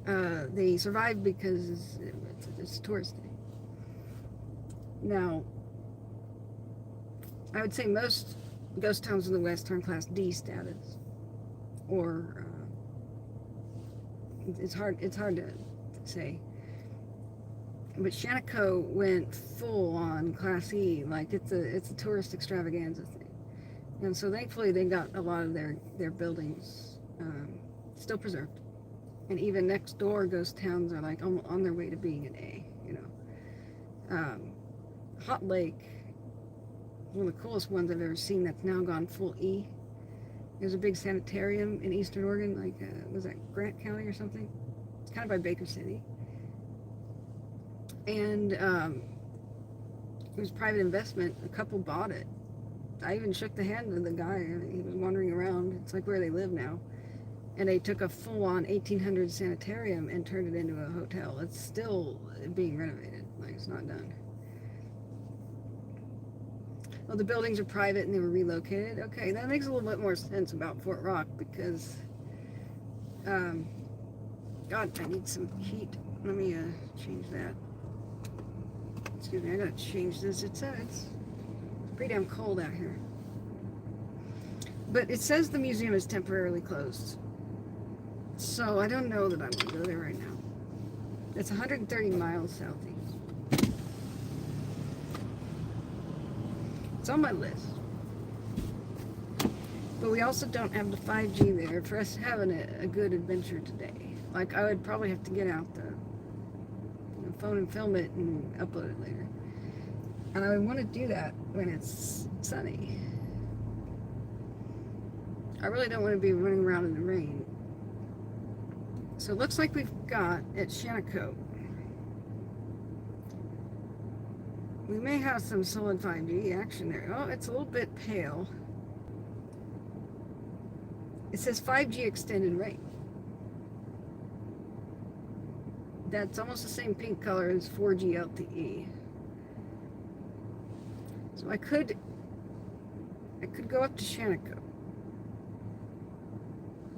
They survive because it's touristy. Now, I would say most ghost towns in the West are in Class D status. Or, it's hard to say. But Shaniko went full on Class E, like it's a tourist extravaganza thing, and so thankfully they got a lot of their buildings still preserved, and even next door ghost towns are like on their way to being an A, you know. Hot Lake, one of the coolest ones I've ever seen that's now gone full E. There's a big sanitarium in Eastern Oregon, like was that Grant County or something? It's kind of by Baker City. And it was private investment. A couple bought it. I even shook the hand of the guy. He was wandering around. It's like where they live now. And they took a full-on 1800 sanitarium and turned it into a hotel. It's still being renovated. Like, it's not done. Well, the buildings are private and they were relocated. Okay, that makes a little bit more sense about Fort Rock because, God, I need some heat. Let me change that. Excuse me, I gotta change this. It's pretty damn cold out here. But it says the museum is temporarily closed. So I don't know that I want to go there right now. It's 130 miles southeast. It's on my list. But we also don't have the 5G there for us having a good adventure today. Like, I would probably have to get out the phone and film it and upload it later. And I would want to do that when it's sunny. I really don't want to be running around in the rain. So it looks like we've got at Shaniko. We may have some solid 5G action there. Oh, it's a little bit pale. It says 5G extended range. That's almost the same pink color as 4G LTE. So I could go up to Shaniko.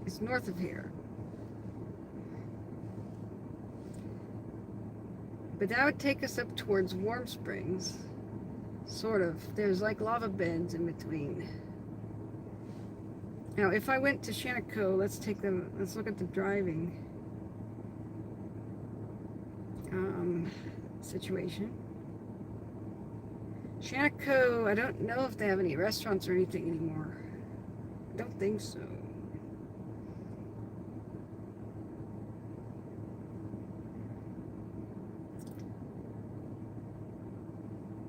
It's north of here. But that would take us up towards Warm Springs. Sort of. There's like lava beds in between. Now, if I went to Shaniko, let's look at the driving situation. Shaniko, I don't know if they have any restaurants or anything anymore. I don't think so.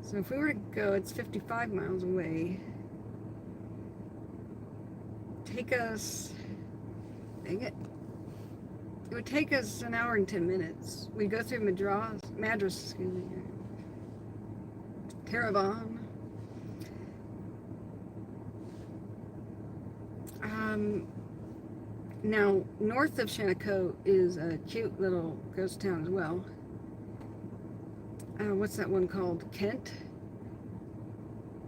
So if we were to go, it's 55 miles away. Take us, dang it. It would take us an hour and 10 minutes. We'd go through Madras, excuse me, Caravan. Now, north of Shaniko is a cute little ghost town as well. What's that one called? Kent?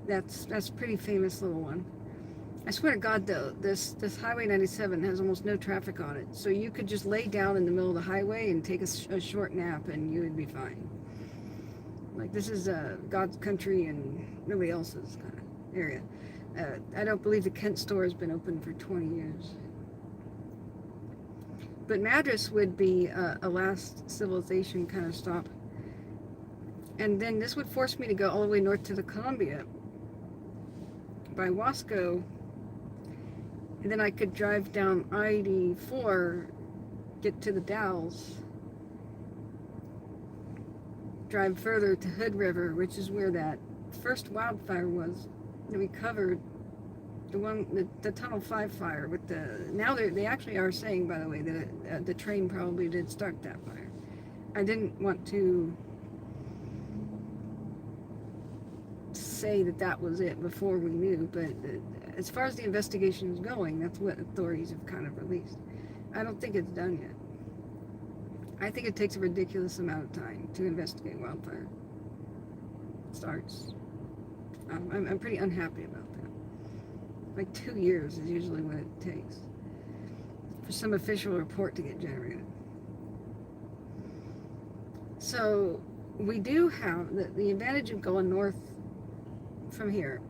That's a pretty famous little one. I swear to God, though, this Highway 97 has almost no traffic on it. So you could just lay down in the middle of the highway and take a short nap and you would be fine. Like, this is God's country and nobody else's kind of area. I don't believe the Kent store has been open for 20 years. But Madras would be a last civilization kind of stop. And then this would force me to go all the way north to the Columbia by Wasco. And then I could drive down I-84, get to the Dalles, drive further to Hood River, which is where that first wildfire was that we covered. The Tunnel 5 fire with now they actually are saying, by the way, that the train probably did start that fire. I didn't want to say that was it before we knew, but as far as the investigation is going, that's what authorities have kind of released. I don't think it's done yet. I think it takes a ridiculous amount of time to investigate wildfire starts. I'm pretty unhappy about that. Like 2 years is usually what it takes for some official report to get generated. So we do have the advantage of going north from here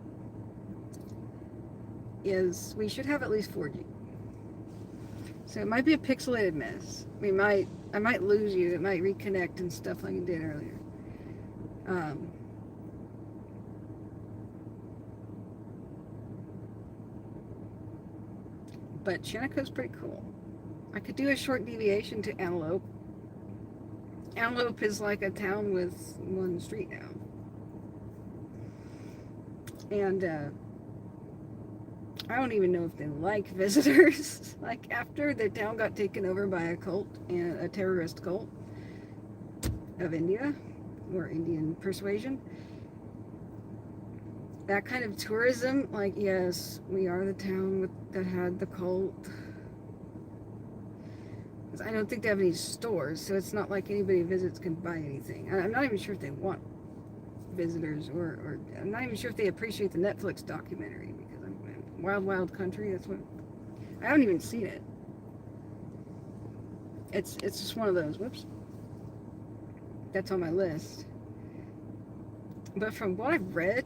is we should have at least 4G. So it might be a pixelated mess. I might lose you. It might reconnect and stuff like it did earlier. But Shenandoah's pretty cool. I could do a short deviation to Antelope. Antelope is like a town with one street now. And I don't even know if they like visitors. Like after their town got taken over by a cult, and a terrorist cult of India, or Indian persuasion. That kind of tourism, like, yes, we are the town that had the cult. I don't think they have any stores, so it's not like anybody visits can buy anything. I'm not even sure if they want visitors, or I'm not even sure if they appreciate the Netflix documentary, because I'm Wild Wild Country. That's what I haven't even seen it. It's just one of those. Whoops. That's on my list. But from what I've read,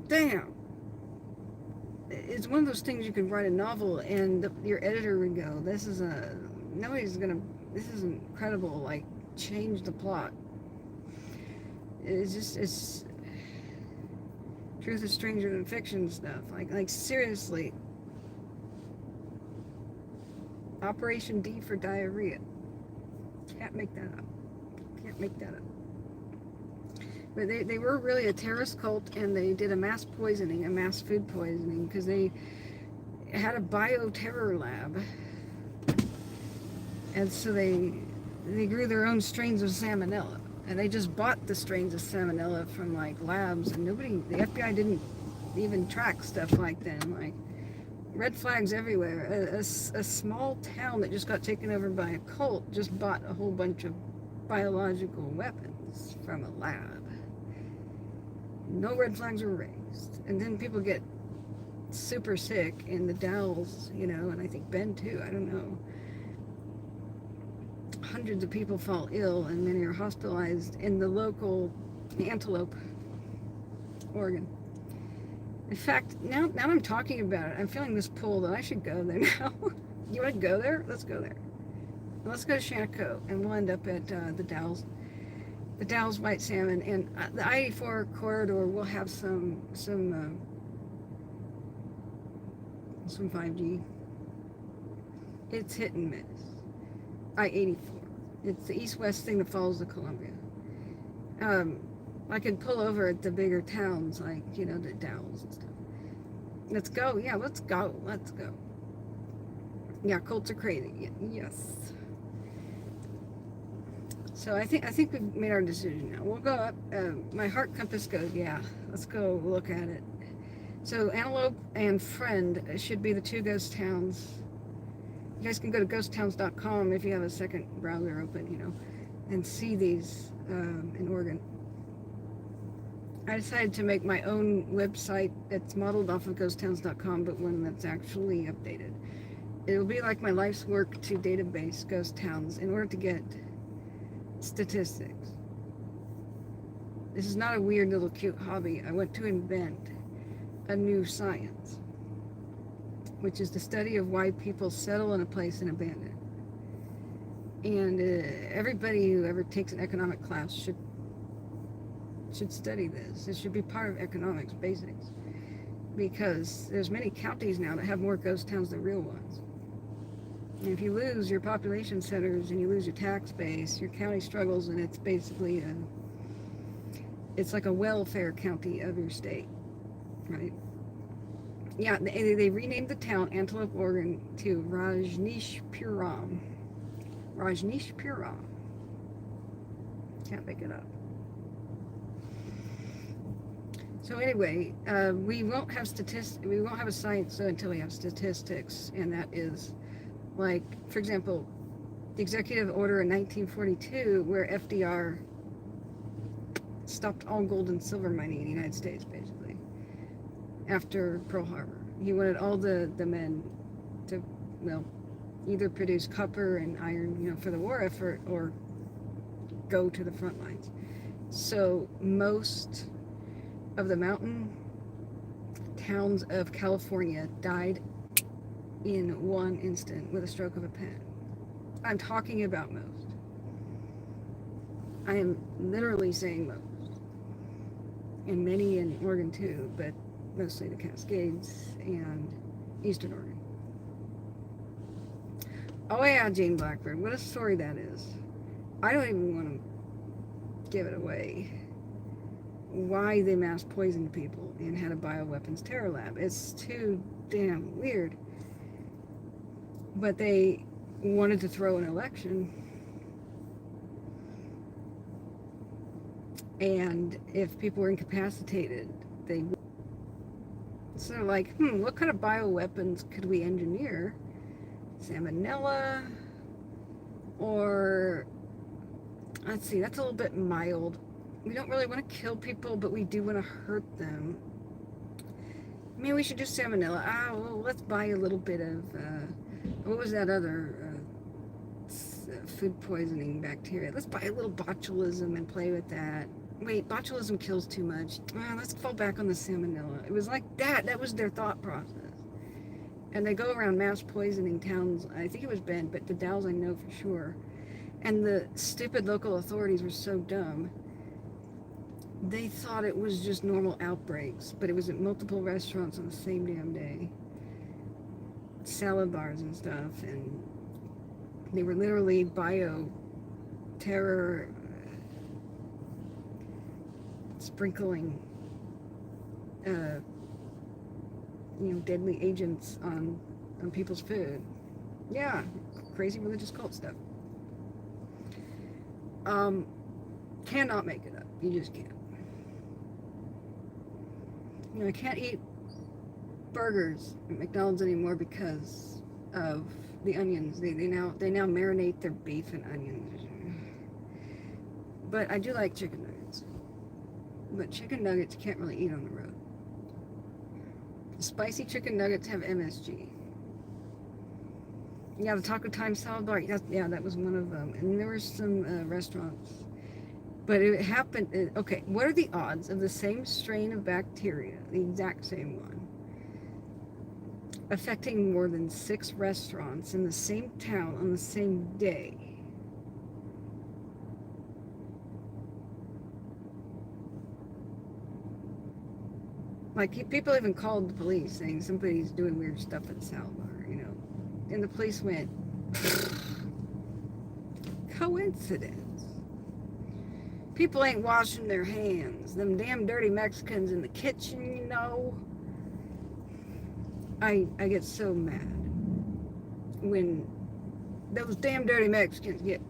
damn, it's one of those things you can write a novel and your editor would go, this is incredible, like, change the plot. It's truth is stranger than fiction stuff. Like seriously. Operation D for diarrhea. Can't make that up. But they were really a terrorist cult, and they did a mass food poisoning, because they had a bioterror lab. And so they grew their own strains of salmonella. And they just bought the strains of salmonella from like labs, and the FBI didn't even track stuff like that. Like, red flags everywhere. A small town that just got taken over by a cult just bought a whole bunch of biological weapons from a lab. No red flags were raised. And then people get super sick in the Dalles, and I think Ben too, I don't know. Hundreds of people fall ill, and many are hospitalized in the local Antelope, Oregon. In fact, now I'm talking about it, I'm feeling this pull that I should go there now. You want to go there? Let's go there. Let's go to Shenandoah, and we'll end up at the Dalles. The Dalles white salmon, and the I-84 corridor will have some 5G. It's hit and miss. I-84. It's the east-west thing that follows the Columbia. I can pull over at the bigger towns, like, the Dalles and stuff. Let's go. Yeah, let's go. Yeah, cults are crazy. Yes. So I think we've made our decision now. We'll go up. My heart compass goes, yeah, let's go look at it. So Antelope and Friend should be the two ghost towns. You guys can go to ghosttowns.com if you have a second browser open, and see these in Oregon. I decided to make my own website that's modeled off of ghosttowns.com, but one that's actually updated. It'll be like my life's work to database ghost towns in order to get statistics. This is not a weird little cute hobby. I want to invent a new science. which is the study of why people settle in a place and abandon it. And everybody who ever takes an economic class should study this. It should be part of economics basics, because there's many counties now that have more ghost towns than real ones. And if you lose your population centers and you lose your tax base, your county struggles, and it's basically it's like a welfare county of your state, right? Yeah, they renamed the town Antelope, Oregon to Rajneeshpuram. Rajneeshpuram. Can't make it up. So anyway, we won't have statistics. We won't have a science until we have statistics, and that is, like, for example, the executive order in 1942, where FDR stopped all gold and silver mining in the United States, basically, after Pearl Harbor. He wanted all the men to, well, either produce copper and iron, for the war effort, or go to the front lines. So most of the mountain towns of California died in one instant with a stroke of a pen. I'm talking about most. I am literally saying most. And many in Oregon too, but mostly the Cascades and Eastern Oregon. Oh yeah, Jane Blackbird, what a story that is. I don't even want to give it away. Why they mass poisoned people and had a bioweapons terror lab. It's too damn weird. But they wanted to throw an election. And if people were incapacitated, they would. So like, what kind of bioweapons could we engineer? Salmonella? Or, let's see, that's a little bit mild. We don't really want to kill people, but we do want to hurt them. Maybe we should do salmonella. Well, let's buy a little bit of, what was that other food poisoning bacteria? Let's buy a little botulism and play with that. Wait, botulism kills too much. Let's fall back on the salmonella. It was like that. That was their thought process. And they go around mass poisoning towns. I think it was Bend, but the Dalles I know for sure. And the stupid local authorities were so dumb. They thought it was just normal outbreaks, but it was at multiple restaurants on the same damn day. Salad bars and stuff, and they were literally bio-terror sprinkling, deadly agents on people's food. Yeah, crazy religious cult stuff. Cannot make it up. You just can't. I can't eat burgers at McDonald's anymore because of the onions. They now marinate their beef in onions. But I do like chicken nuggets. But chicken nuggets you can't really eat on the road. Spicy chicken nuggets have MSG. Yeah, the Taco Time salad bar. That was one of them. And there were some restaurants. But it happened. Okay, what are the odds of the same strain of bacteria, the exact same one, affecting more than 6 restaurants in the same town on the same day? Like, people even called the police saying somebody's doing weird stuff at the salad bar, And the police went, coincidence. People ain't washing their hands. Them damn dirty Mexicans in the kitchen, I get so mad when those damn dirty Mexicans get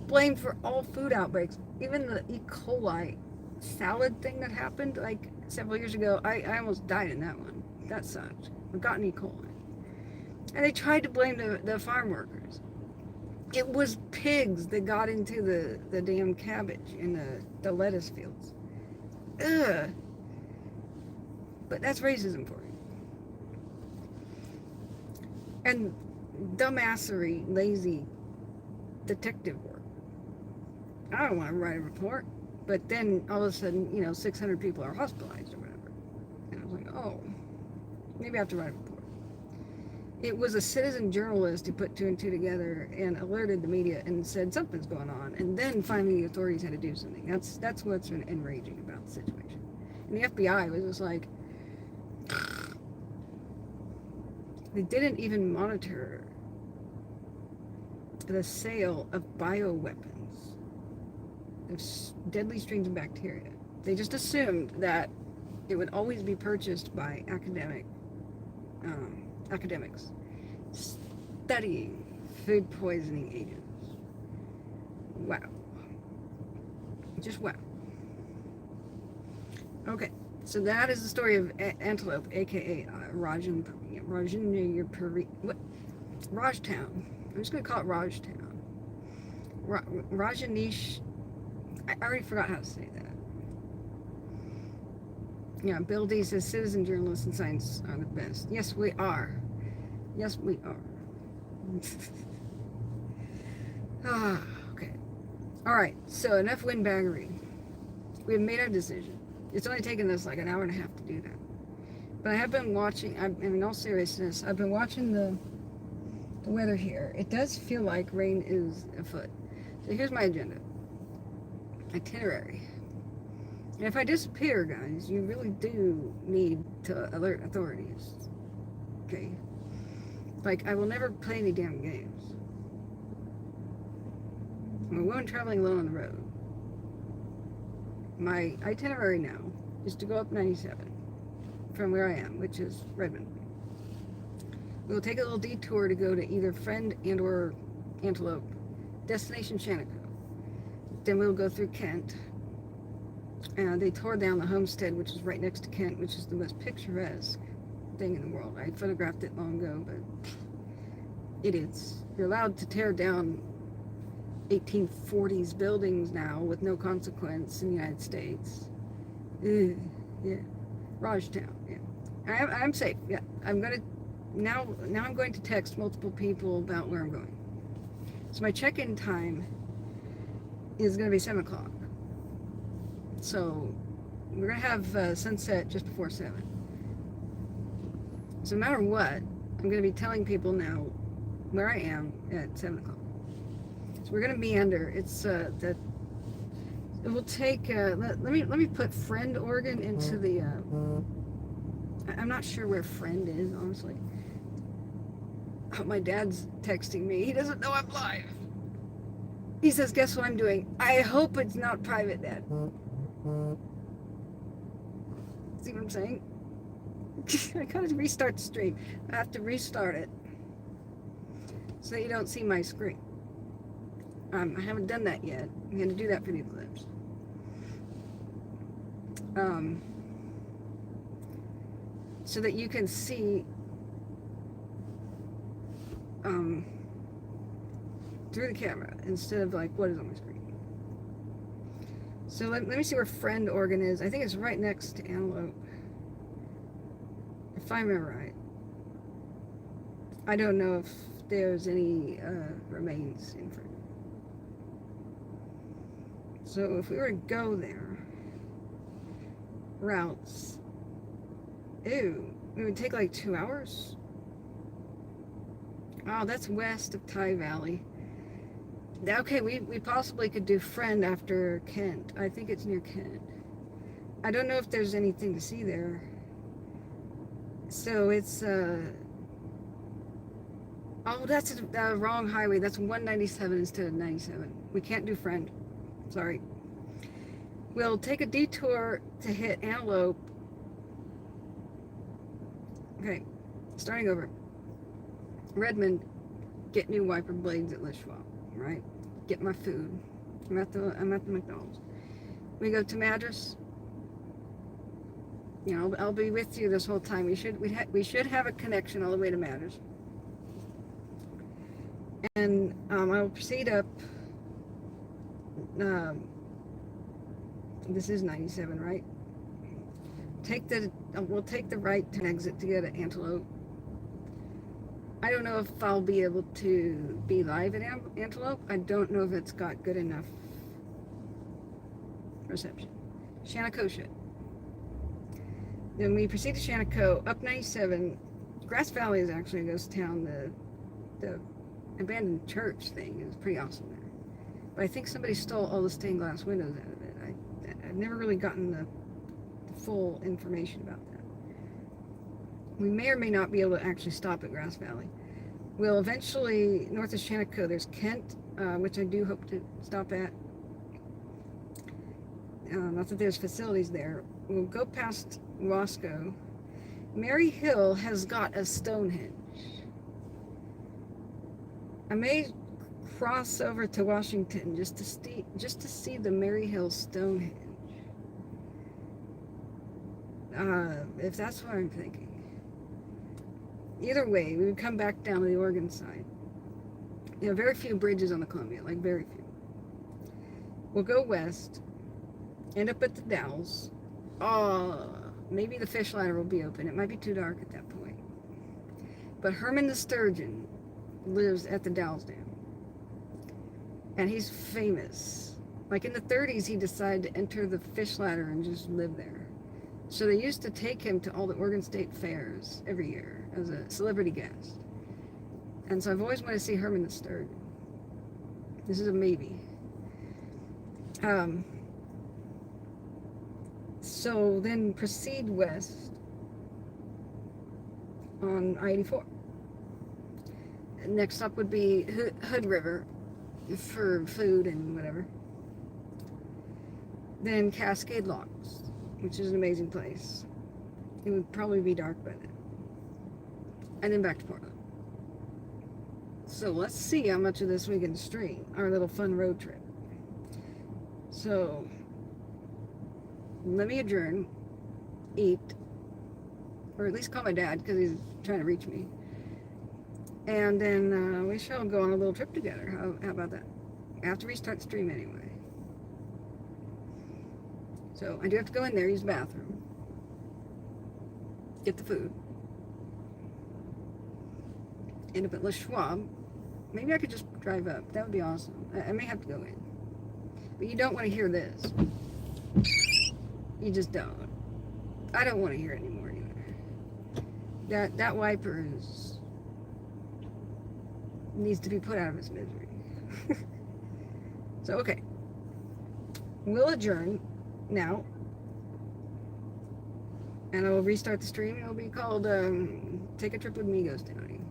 blamed for all food outbreaks. Even the E. coli salad thing that happened like several years ago, I almost died in that one. That sucked. I've gotten E. coli. And they tried to blame the farm workers. It was pigs that got into the damn cabbage in the lettuce fields. Ugh. But that's racism for you. And dumbassery, lazy detective work. I don't want to write a report. But then all of a sudden, 600 people are hospitalized or whatever. And I was like, oh, maybe I have to write a report. It was a citizen journalist who put two and two together and alerted the media and said something's going on, and then finally the authorities had to do something. That's what's enraging about the situation. And the FBI was just like, they didn't even monitor the sale of bioweapons, of deadly strains of bacteria. They just assumed that it would always be purchased by academics studying food poisoning agents. Wow. Just wow. Okay, so that is the story of Antelope, aka Rajtown. I'm just going to call it Rajtown. Rajanish. I already forgot how to say that. Yeah, Bill D says citizen journalists and science are the best. Yes, we are. Yes, we are. Okay. All right, so enough windbaggery. We have made our decision. It's only taken us like an hour and a half to do that. But I have been watching, in all seriousness, I've been watching the weather here. It does feel like rain is afoot. So here's my agenda. Itinerary. And if I disappear, guys, you really do need to alert authorities. Okay? Like, I will never play any damn games. I'm a woman traveling alone on the road. My itinerary now is to go up 97 from where I am, which is Redmond. We'll take a little detour to go to either Friend and or Antelope, destination Shanako. Then we'll go through Kent. They tore down the homestead, which is right next to Kent, which is the most picturesque thing in the world. I photographed it long ago, but idiots. You're allowed to tear down 1840s buildings now with no consequence in the United States. Ugh, yeah. Rajtown, yeah. I'm safe, yeah. I'm gonna now I'm going to text multiple people about where I'm going. So my check-in time is gonna be 7 o'clock. So we're gonna have sunset just before 7. So no matter what, I'm gonna be telling people now where I am at 7 o'clock. So we're gonna meander. It's that it will take. Let me put Friend, Oregon into the. I'm not sure where Friend is, honestly. Oh, my dad's texting me. He doesn't know I'm live. He says, "Guess what I'm doing?" I hope it's not private, Dad. See what I'm saying? I gotta restart the stream. I have to restart it so that you don't see my screen. I haven't done that yet. I'm going to do that for the Eclipse. So that you can see through the camera instead of like what is on my screen. So let me see where Friend, Oregon is. I think it's right next to Antelope, if I remember right. I don't know if there's any remains in Friend. So if we were to go there, routes, ew, it would take like 2 hours. Oh, that's west of Ty Valley. Okay, we possibly could do Friend after Kent. I think it's near Kent. I don't know if there's anything to see there. So it's, oh, that's the wrong highway. That's 197 instead of 97. We can't do Friend. Sorry. We'll take a detour to hit Antelope. Okay, starting over. Redmond, get new wiper blades at Lishwa, right? Get my food. I'm at the McDonald's. We go to Madras. You know, I'll be with you this whole time. We should have a connection all the way to Madras. And I'll proceed up. This is 97, right? We'll take the right to exit to go to Antelope. I don't know if I'll be able to be live at Antelope. I don't know if it's got good enough reception. Shanako should. Then we proceed to Shanako, up 97, Grass Valley is actually a ghost town. The abandoned church thing is pretty awesome there. But I think somebody stole all the stained glass windows out of it. I've never really gotten the full information about that. We may or may not be able to actually stop at Grass Valley. We'll eventually, north of Shantico, there's Kent, which I do hope to stop at. Not that there's facilities there. We'll go past Roscoe. Mary Hill has got a Stonehenge. I may cross over to Washington just to see the Mary Hill Stonehenge. If that's what I'm thinking. Either way, we would come back down to the Oregon side. You know, very few bridges on the Columbia, like very few. We'll go west, end up at the Dalles. Maybe the fish ladder will be open. It might be too dark at that point. But Herman the Sturgeon lives at the Dalles Dam. And he's famous. Like in the 30s, he decided to enter the fish ladder and just live there. So they used to take him to all the Oregon State fairs every year as a celebrity guest. And so I've always wanted to see Herman the Sturgeon. This is a maybe. So then proceed west on I-84. Next up would be Hood River for food and whatever. Then Cascade Locks, which is an amazing place. It would probably be dark by then. And then back to Portland. So let's see how much of this we can stream, our little fun road trip. So let me adjourn, eat, or at least call my dad because he's trying to reach me. And then we shall go on a little trip together. How about that? I have to restart the stream anyway. So I do have to go in there, use the bathroom, get the food, end up at Le Schwab. Maybe I could just drive up. That would be awesome. I may have to go in. But you don't want to hear this. You just don't. I don't want to hear it anymore either. That wiper needs to be put out of its misery. So, okay. We'll adjourn now. And I will restart the stream. It'll be called Take a Trip with Me Ghost County.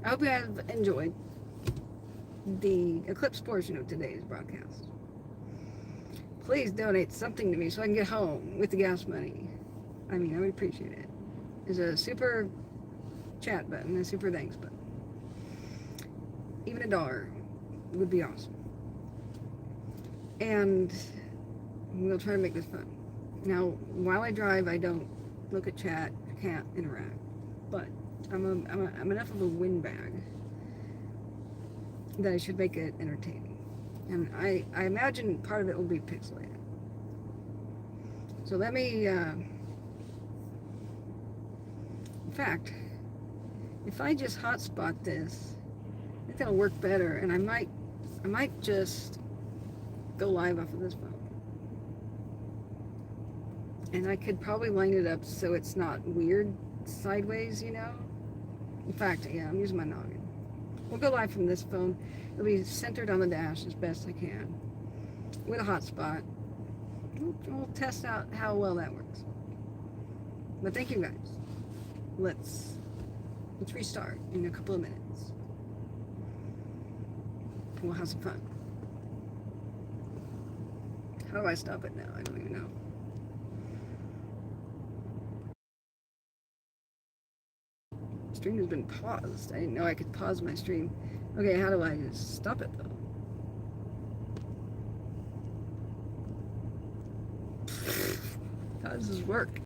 I hope you have enjoyed the Eclipse portion of today's broadcast. Please donate something to me so I can get home with the gas money. I mean, I would appreciate it. There's a super chat button, a super thanks button. Even $1 would be awesome. And we'll try to make this fun. Now, while I drive, I don't look at chat. I can't interact. But I'm enough of a windbag that I should make it entertaining. And I imagine part of it will be pixelated. So let me, in fact, if I just hotspot this, I think that'll work better. And I might just go live off of this phone. And I could probably line it up so it's not weird sideways, you know? In fact, yeah, I'm using my noggin. We'll go live from this phone. It'll be centered on the dash as best I can with a hotspot. We'll test out how well that works. But thank you guys. Let's restart in a couple of minutes. We'll have some fun. How do I stop it now? I don't even know. Stream has been paused. I didn't know I could pause my stream. Okay, how do I just stop it though? How does this work?